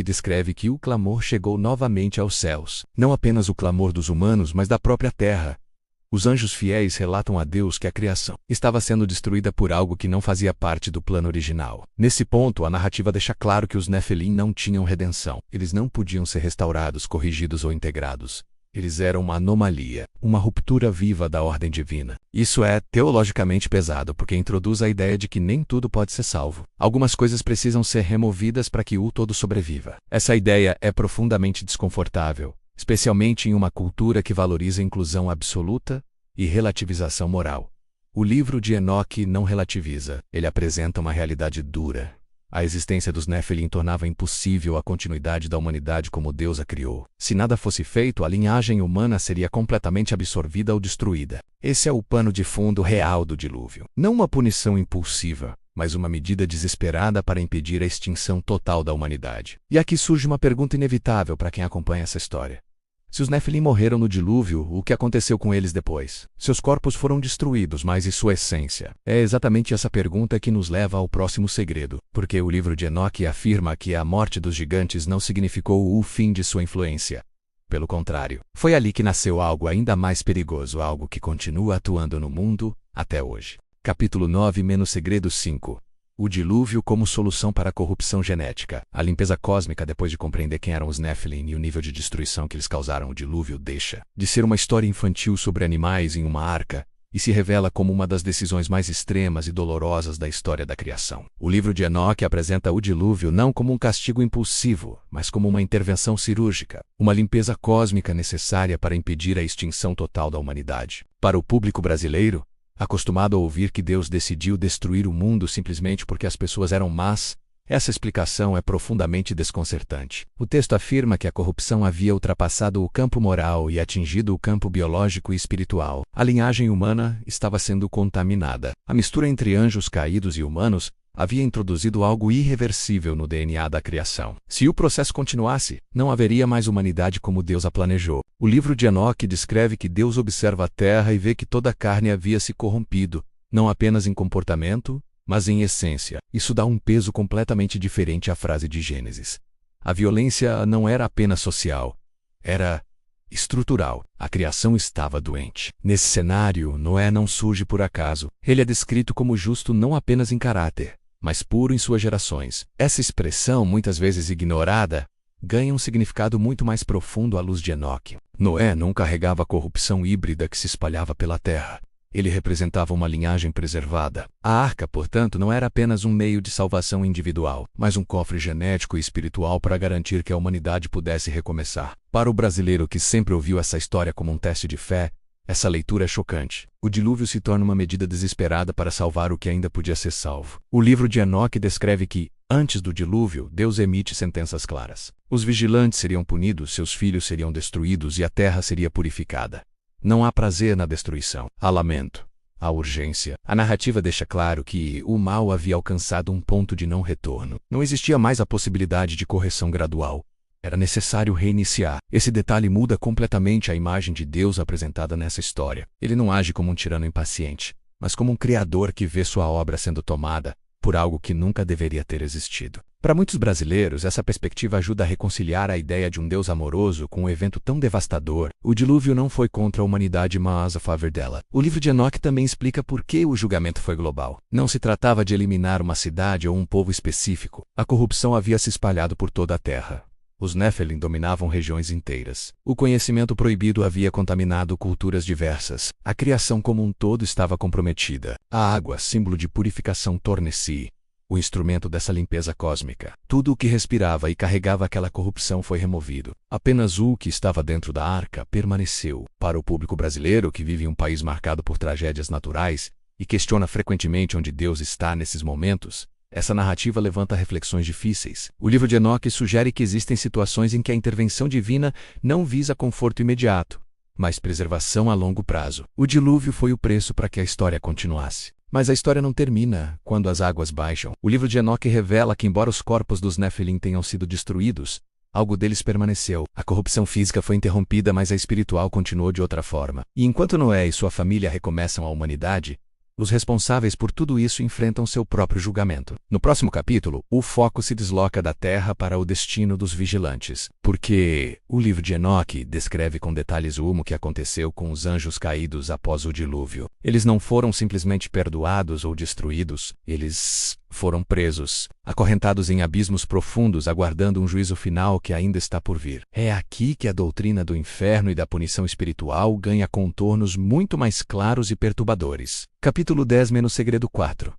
descreve que o clamor chegou novamente aos céus. Não apenas o clamor dos humanos, mas da própria terra. Os anjos fiéis relatam a Deus que a criação estava sendo destruída por algo que não fazia parte do plano original. Nesse ponto, a narrativa deixa claro que os Nefilim não tinham redenção. Eles não podiam ser restaurados, corrigidos ou integrados. Eles eram uma anomalia, uma ruptura viva da ordem divina. Isso é teologicamente pesado porque introduz a ideia de que nem tudo pode ser salvo. Algumas coisas precisam ser removidas para que o todo sobreviva. Essa ideia é profundamente desconfortável, especialmente em uma cultura que valoriza inclusão absoluta e relativização moral. O livro de Enoque não relativiza, ele apresenta uma realidade dura. A existência dos Nefilim tornava impossível a continuidade da humanidade como Deus a criou. Se nada fosse feito, a linhagem humana seria completamente absorvida ou destruída. Esse é o pano de fundo real do dilúvio. Não uma punição impulsiva, mas uma medida desesperada para impedir a extinção total da humanidade. E aqui surge uma pergunta inevitável para quem acompanha essa história. Se os Nefilim morreram no dilúvio, o que aconteceu com eles depois? Seus corpos foram destruídos, mas e sua essência? É exatamente essa pergunta que nos leva ao próximo segredo, porque o livro de Enoque afirma que a morte dos gigantes não significou o fim de sua influência. Pelo contrário, foi ali que nasceu algo ainda mais perigoso, algo que continua atuando no mundo até hoje. Capítulo 9-Segredo 5. O dilúvio como solução para a corrupção genética. A limpeza cósmica, depois de compreender quem eram os Nefilim e o nível de destruição que eles causaram, o dilúvio deixa de ser uma história infantil sobre animais em uma arca e se revela como uma das decisões mais extremas e dolorosas da história da criação. O livro de Enoque apresenta o dilúvio não como um castigo impulsivo, mas como uma intervenção cirúrgica, uma limpeza cósmica necessária para impedir a extinção total da humanidade. Para o público brasileiro, acostumado a ouvir que Deus decidiu destruir o mundo simplesmente porque as pessoas eram más, essa explicação é profundamente desconcertante. O texto afirma que a corrupção havia ultrapassado o campo moral e atingido o campo biológico e espiritual. A linhagem humana estava sendo contaminada. A mistura entre anjos caídos e humanos havia introduzido algo irreversível no DNA da criação. Se o processo continuasse, não haveria mais humanidade como Deus a planejou. O livro de Enoque descreve que Deus observa a terra e vê que toda a carne havia se corrompido, não apenas em comportamento, mas em essência. Isso dá um peso completamente diferente à frase de Gênesis. A violência não era apenas social, era estrutural. A criação estava doente. Nesse cenário, Noé não surge por acaso. Ele é descrito como justo não apenas em caráter, mas puro em suas gerações. Essa expressão, muitas vezes ignorada, ganha um significado muito mais profundo à luz de Enoque. Noé não carregava a corrupção híbrida que se espalhava pela terra. Ele representava uma linhagem preservada. A arca, portanto, não era apenas um meio de salvação individual, mas um cofre genético e espiritual para garantir que a humanidade pudesse recomeçar. Para o brasileiro que sempre ouviu essa história como um teste de fé, essa leitura é chocante. O dilúvio se torna uma medida desesperada para salvar o que ainda podia ser salvo. O livro de Enoque descreve que, antes do dilúvio, Deus emite sentenças claras. Os vigilantes seriam punidos, seus filhos seriam destruídos e a terra seria purificada. Não há prazer na destruição. Há lamento. Há urgência. A narrativa deixa claro que o mal havia alcançado um ponto de não retorno. Não existia mais a possibilidade de correção gradual. Era necessário reiniciar. Esse detalhe muda completamente a imagem de Deus apresentada nessa história. Ele não age como um tirano impaciente, mas como um criador que vê sua obra sendo tomada por algo que nunca deveria ter existido. Para muitos brasileiros, essa perspectiva ajuda a reconciliar a ideia de um Deus amoroso com um evento tão devastador. O dilúvio não foi contra a humanidade, mas a favor dela. O livro de Enoque também explica por que o julgamento foi global. Não se tratava de eliminar uma cidade ou um povo específico. A corrupção havia se espalhado por toda a terra. Os Nefilim dominavam regiões inteiras. O conhecimento proibido havia contaminado culturas diversas. A criação como um todo estava comprometida. A água, símbolo de purificação, torna-se o instrumento dessa limpeza cósmica. Tudo o que respirava e carregava aquela corrupção foi removido. Apenas o que estava dentro da arca permaneceu. Para o público brasileiro que vive em um país marcado por tragédias naturais e questiona frequentemente onde Deus está nesses momentos, essa narrativa levanta reflexões difíceis. O livro de Enoque sugere que existem situações em que a intervenção divina não visa conforto imediato, mas preservação a longo prazo. O dilúvio foi o preço para que a história continuasse. Mas a história não termina quando as águas baixam. O livro de Enoque revela que, embora os corpos dos Nefilim tenham sido destruídos, algo deles permaneceu. A corrupção física foi interrompida, mas a espiritual continuou de outra forma. E enquanto Noé e sua família recomeçam a humanidade, os responsáveis por tudo isso enfrentam seu próprio julgamento. No próximo capítulo, o foco se desloca da terra para o destino dos vigilantes, porque o livro de Enoque descreve com detalhes o que aconteceu com os anjos caídos após o dilúvio. Eles não foram simplesmente perdoados ou destruídos, eles foram presos, acorrentados em abismos profundos, aguardando um juízo final que ainda está por vir. É aqui que a doutrina do inferno e da punição espiritual ganha contornos muito mais claros e perturbadores. Capítulo 10 menos segredo 4.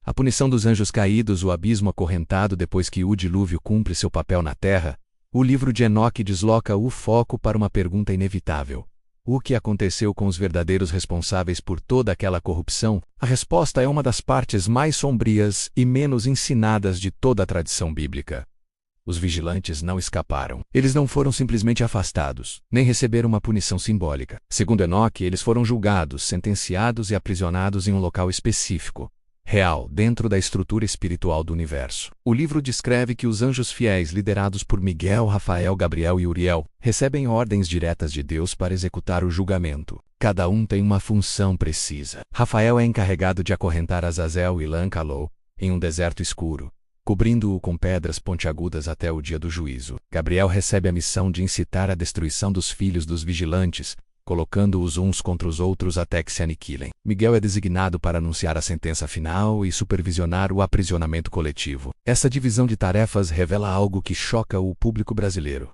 A punição dos anjos caídos, o abismo acorrentado depois que o dilúvio cumpre seu papel na terra. O livro de Enoque desloca o foco para uma pergunta inevitável. O que aconteceu com os verdadeiros responsáveis por toda aquela corrupção? A resposta é uma das partes mais sombrias e menos ensinadas de toda a tradição bíblica. Os vigilantes não escaparam. Eles não foram simplesmente afastados, nem receberam uma punição simbólica. Segundo Enoque, eles foram julgados, sentenciados e aprisionados em um local específico, real, dentro da estrutura espiritual do universo. O livro descreve que os anjos fiéis, liderados por Miguel, Rafael, Gabriel e Uriel, recebem ordens diretas de Deus para executar o julgamento. Cada um tem uma função precisa. Rafael é encarregado de acorrentar Azazel e Lancalou em um deserto escuro, cobrindo-o com pedras pontiagudas até o dia do juízo. Gabriel recebe a missão de incitar a destruição dos filhos dos vigilantes, colocando-os uns contra os outros até que se aniquilem. Miguel é designado para anunciar a sentença final e supervisionar o aprisionamento coletivo. Essa divisão de tarefas revela algo que choca o público brasileiro.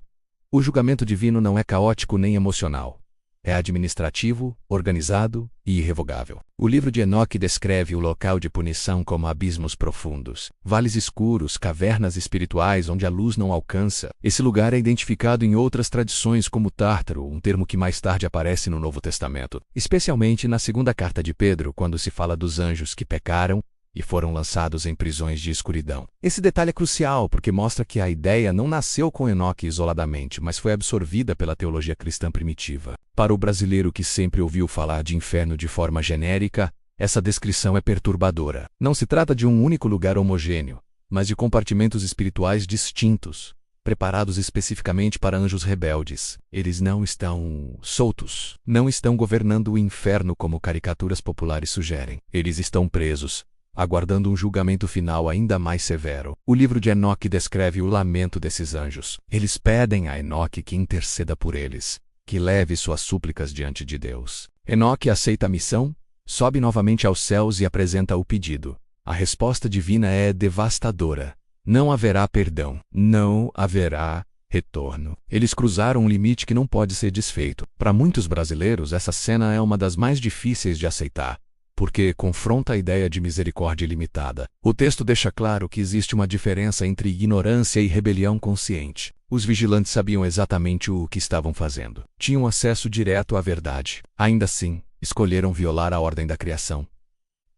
O julgamento divino não é caótico nem emocional. É administrativo, organizado e irrevogável. O livro de Enoque descreve o local de punição como abismos profundos, vales escuros, cavernas espirituais onde a luz não alcança. Esse lugar é identificado em outras tradições como Tártaro, um termo que mais tarde aparece no Novo Testamento, especialmente na segunda carta de Pedro, quando se fala dos anjos que pecaram e foram lançados em prisões de escuridão. Esse detalhe é crucial porque mostra que a ideia não nasceu com Enoque isoladamente, mas foi absorvida pela teologia cristã primitiva. Para o brasileiro que sempre ouviu falar de inferno de forma genérica, essa descrição é perturbadora. Não se trata de um único lugar homogêneo, mas de compartimentos espirituais distintos, preparados especificamente para anjos rebeldes. Eles não estão soltos, não estão governando o inferno como caricaturas populares sugerem. Eles estão presos, aguardando um julgamento final ainda mais severo. O livro de Enoque descreve o lamento desses anjos. Eles pedem a Enoque que interceda por eles, que leve suas súplicas diante de Deus. Enoque aceita a missão, sobe novamente aos céus e apresenta o pedido. A resposta divina é devastadora. Não haverá perdão, não haverá retorno. Eles cruzaram um limite que não pode ser desfeito. Para muitos brasileiros, essa cena é uma das mais difíceis de aceitar, porque confronta a ideia de misericórdia ilimitada. O texto deixa claro que existe uma diferença entre ignorância e rebelião consciente. Os vigilantes sabiam exatamente o que estavam fazendo. Tinham acesso direto à verdade. Ainda assim, escolheram violar a ordem da criação.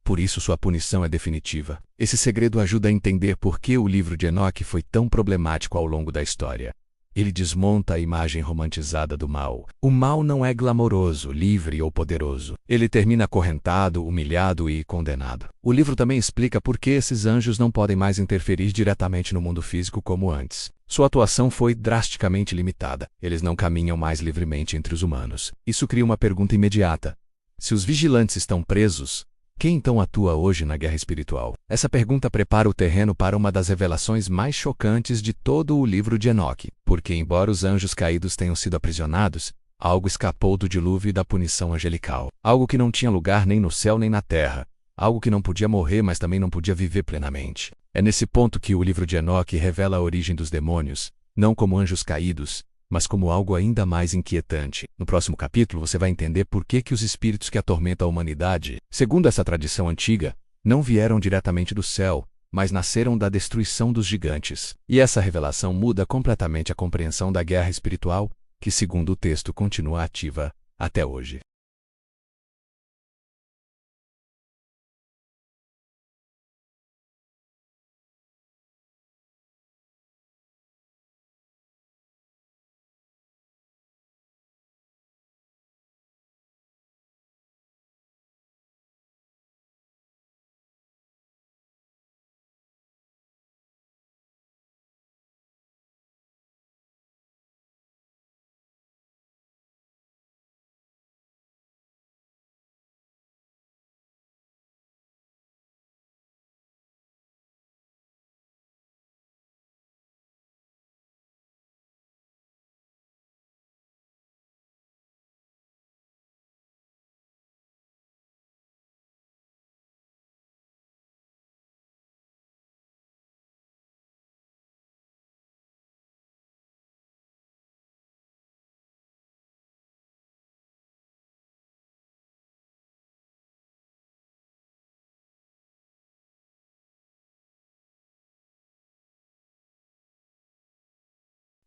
Por isso sua punição é definitiva. Esse segredo ajuda a entender por que o livro de Enoque foi tão problemático ao longo da história. Ele desmonta a imagem romantizada do mal. O mal não é glamouroso, livre ou poderoso. Ele termina acorrentado, humilhado e condenado. O livro também explica por que esses anjos não podem mais interferir diretamente no mundo físico como antes. Sua atuação foi drasticamente limitada. Eles não caminham mais livremente entre os humanos. Isso cria uma pergunta imediata. Se os vigilantes estão presos, quem então atua hoje na guerra espiritual? Essa pergunta prepara o terreno para uma das revelações mais chocantes de todo o livro de Enoque, porque embora os anjos caídos tenham sido aprisionados, algo escapou do dilúvio e da punição angelical. Algo que não tinha lugar nem no céu nem na terra. Algo que não podia morrer, mas também não podia viver plenamente. É nesse ponto que o livro de Enoque revela a origem dos demônios, não como anjos caídos, mas como algo ainda mais inquietante. No próximo capítulo você vai entender por que os espíritos que atormentam a humanidade, segundo essa tradição antiga, não vieram diretamente do céu, mas nasceram da destruição dos gigantes. E essa revelação muda completamente a compreensão da guerra espiritual, que segundo o texto continua ativa até hoje.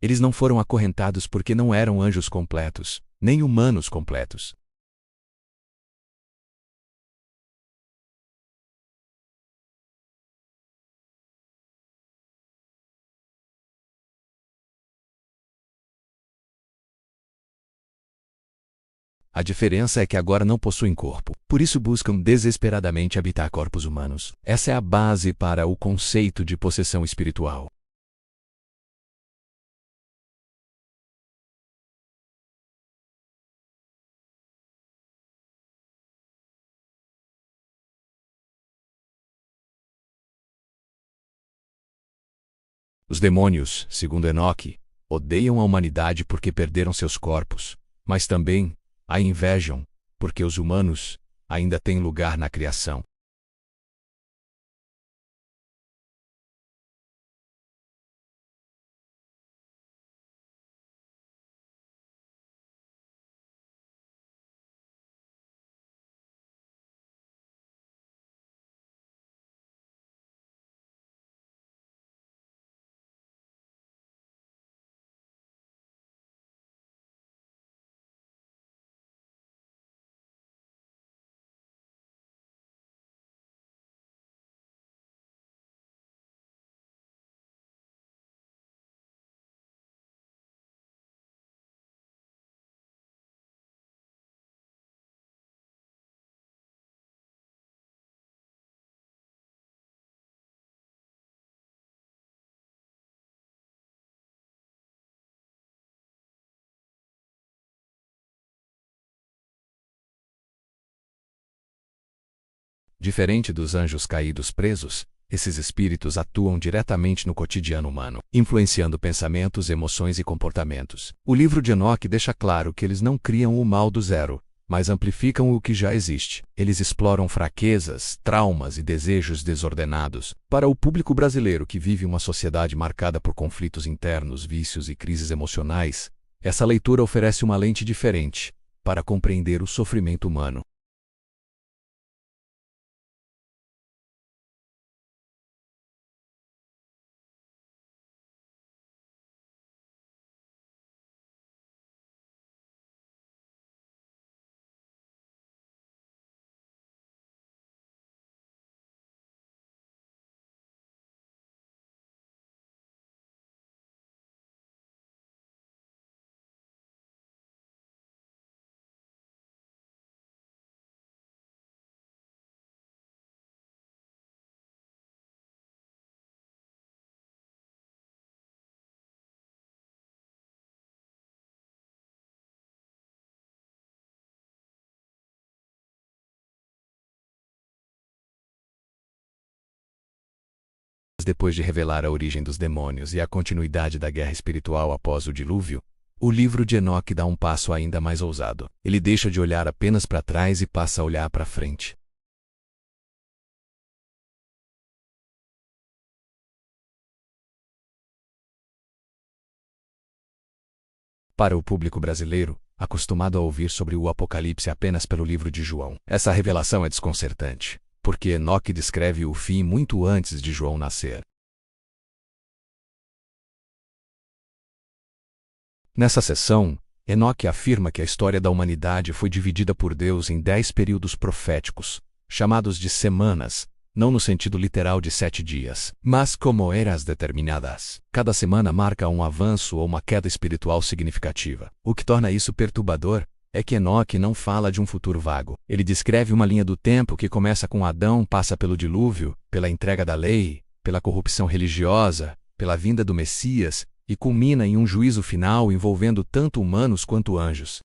Eles não foram acorrentados porque não eram anjos completos, nem humanos completos. A diferença é que agora não possuem corpo, por isso buscam desesperadamente habitar corpos humanos. Essa é a base para o conceito de possessão espiritual. Os demônios, segundo Enoque, odeiam a humanidade porque perderam seus corpos, mas também a invejam, porque os humanos ainda têm lugar na criação. Diferente dos anjos caídos presos, esses espíritos atuam diretamente no cotidiano humano, influenciando pensamentos, emoções e comportamentos. O livro de Enoque deixa claro que eles não criam o mal do zero, mas amplificam o que já existe. Eles exploram fraquezas, traumas e desejos desordenados. Para o público brasileiro que vive uma sociedade marcada por conflitos internos, vícios e crises emocionais, essa leitura oferece uma lente diferente para compreender o sofrimento humano. Depois de revelar a origem dos demônios e a continuidade da guerra espiritual após o dilúvio, o livro de Enoque dá um passo ainda mais ousado. Ele deixa de olhar apenas para trás e passa a olhar para frente. Para o público brasileiro, acostumado a ouvir sobre o Apocalipse apenas pelo livro de João, essa revelação é desconcertante, porque Enoque descreve o fim muito antes de João nascer. Nessa seção, Enoque afirma que a história da humanidade foi dividida por Deus em 10 períodos proféticos, chamados de semanas, não no sentido literal de 7 dias, mas como eras determinadas. Cada semana marca um avanço ou uma queda espiritual significativa. O que torna isso perturbador é que Enoque não fala de um futuro vago. Ele descreve uma linha do tempo que começa com Adão, passa pelo dilúvio, pela entrega da lei, pela corrupção religiosa, pela vinda do Messias, e culmina em um juízo final envolvendo tanto humanos quanto anjos.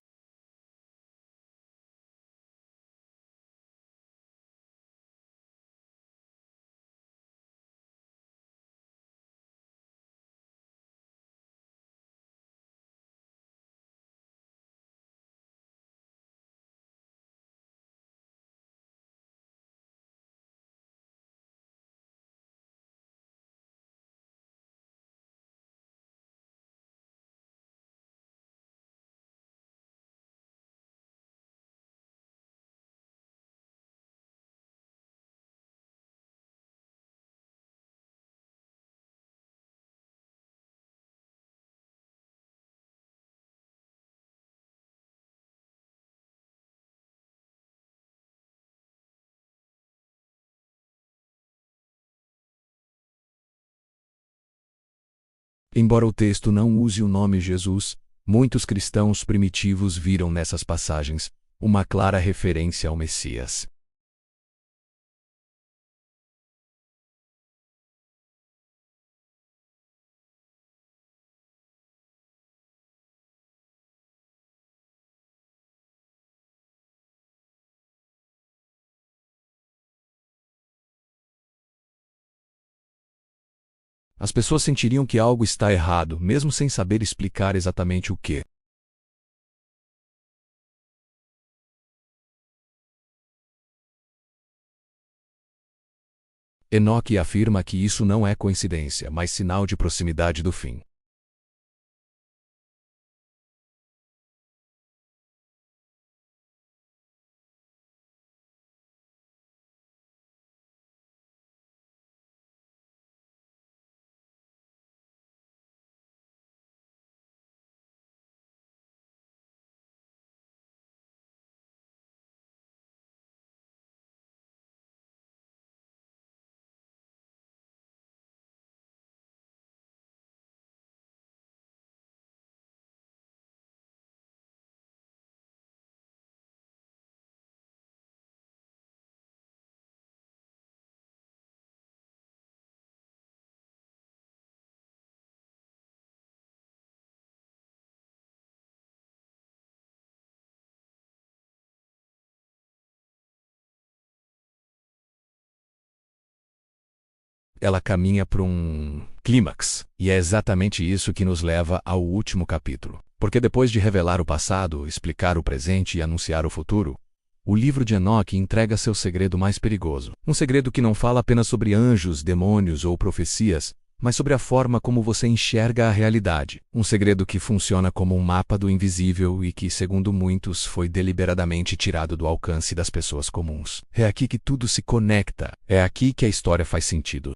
Embora o texto não use o nome Jesus, muitos cristãos primitivos viram nessas passagens uma clara referência ao Messias. As pessoas sentiriam que algo está errado, mesmo sem saber explicar exatamente o que. Enoque afirma que isso não é coincidência, mas sinal de proximidade do fim. Ela caminha para um clímax, e é exatamente isso que nos leva ao último capítulo. Porque depois de revelar o passado, explicar o presente e anunciar o futuro, o livro de Enoque entrega seu segredo mais perigoso. Um segredo que não fala apenas sobre anjos, demônios ou profecias, mas sobre a forma como você enxerga a realidade. Um segredo que funciona como um mapa do invisível e que, segundo muitos, foi deliberadamente tirado do alcance das pessoas comuns. É aqui que tudo se conecta. É aqui que a história faz sentido.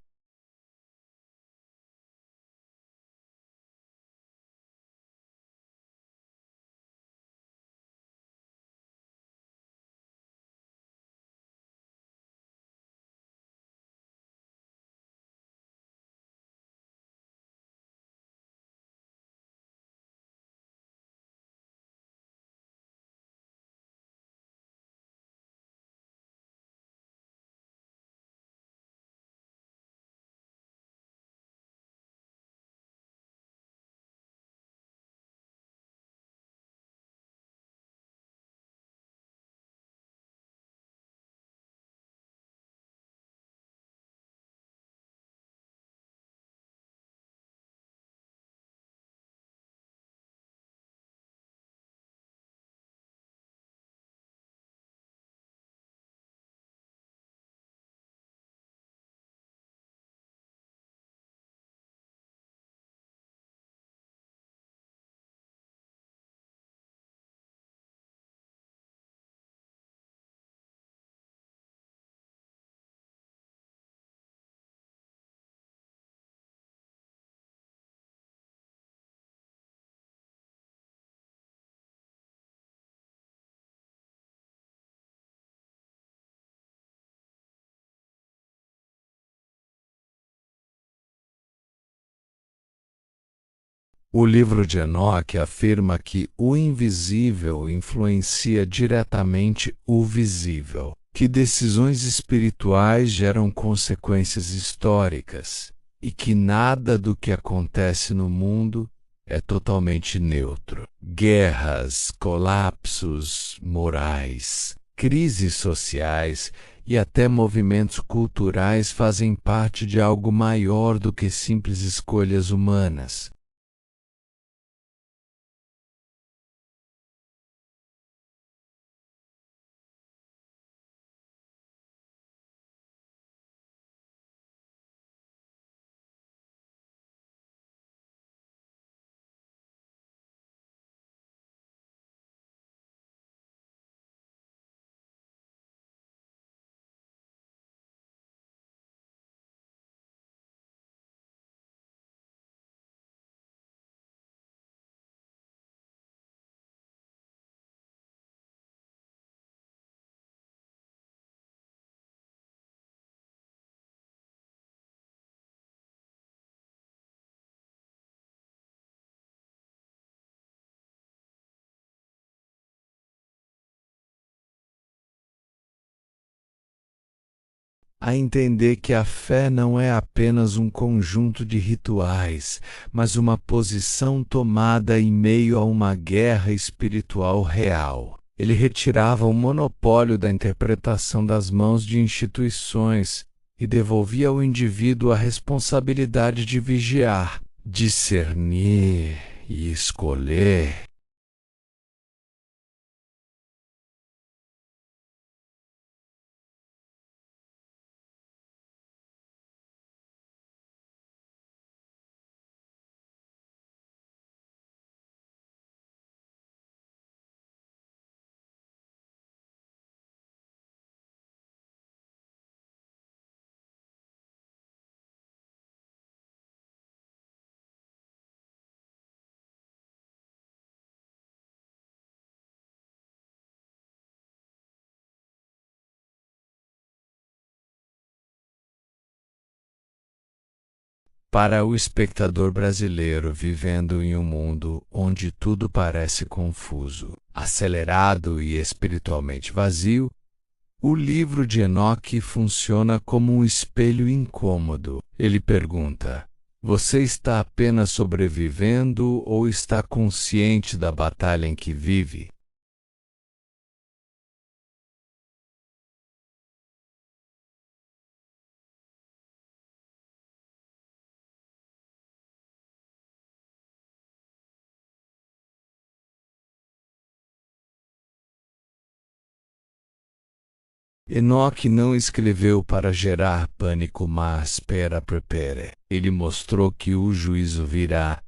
O livro de Enoque afirma que o invisível influencia diretamente o visível, que decisões espirituais geram consequências históricas e que nada do que acontece no mundo é totalmente neutro. Guerras, colapsos morais, crises sociais e até movimentos culturais fazem parte de algo maior do que simples escolhas humanas. a entender que a fé não é apenas um conjunto de rituais, mas uma posição tomada em meio a uma guerra espiritual real. Ele retirava o monopólio da interpretação das mãos de instituições e devolvia ao indivíduo a responsabilidade de vigiar, discernir e escolher. Para o espectador brasileiro vivendo em um mundo onde tudo parece confuso, acelerado e espiritualmente vazio, o livro de Enoque funciona como um espelho incômodo. Ele pergunta: você está apenas sobrevivendo ou está consciente da batalha em que vive? Enoque não escreveu para gerar pânico, mas para prepare. Ele mostrou que o juízo virá,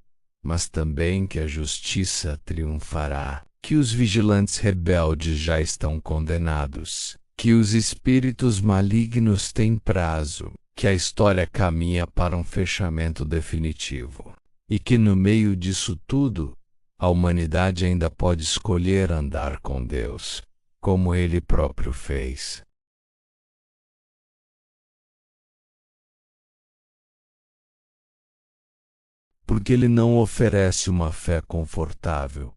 mas também que a justiça triunfará, que os vigilantes rebeldes já estão condenados, que os espíritos malignos têm prazo, que a história caminha para um fechamento definitivo, e que no meio disso tudo, a humanidade ainda pode escolher andar com Deus, como Ele próprio fez. Porque ele não oferece uma fé confortável,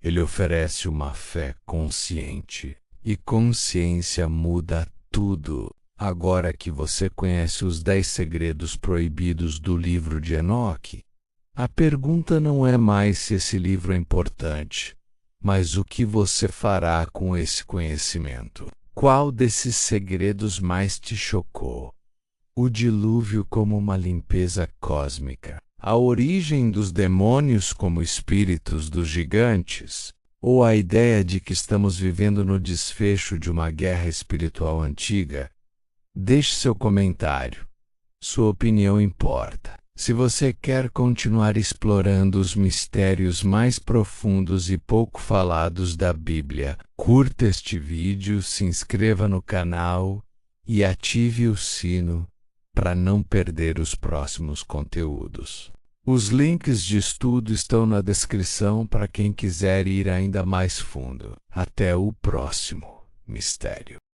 ele oferece uma fé consciente. E consciência muda tudo. Agora que você conhece os 10 segredos proibidos do livro de Enoque, a pergunta não é mais se esse livro é importante, mas o que você fará com esse conhecimento. Qual desses segredos mais te chocou? O dilúvio como uma limpeza cósmica, a origem dos demônios como espíritos dos gigantes, ou a ideia de que estamos vivendo no desfecho de uma guerra espiritual antiga? Deixe seu comentário. Sua opinião importa. Se você quer continuar explorando os mistérios mais profundos e pouco falados da Bíblia, curta este vídeo, se inscreva no canal e ative o sino para não perder os próximos conteúdos. Os links de estudo estão na descrição para quem quiser ir ainda mais fundo. Até o próximo mistério.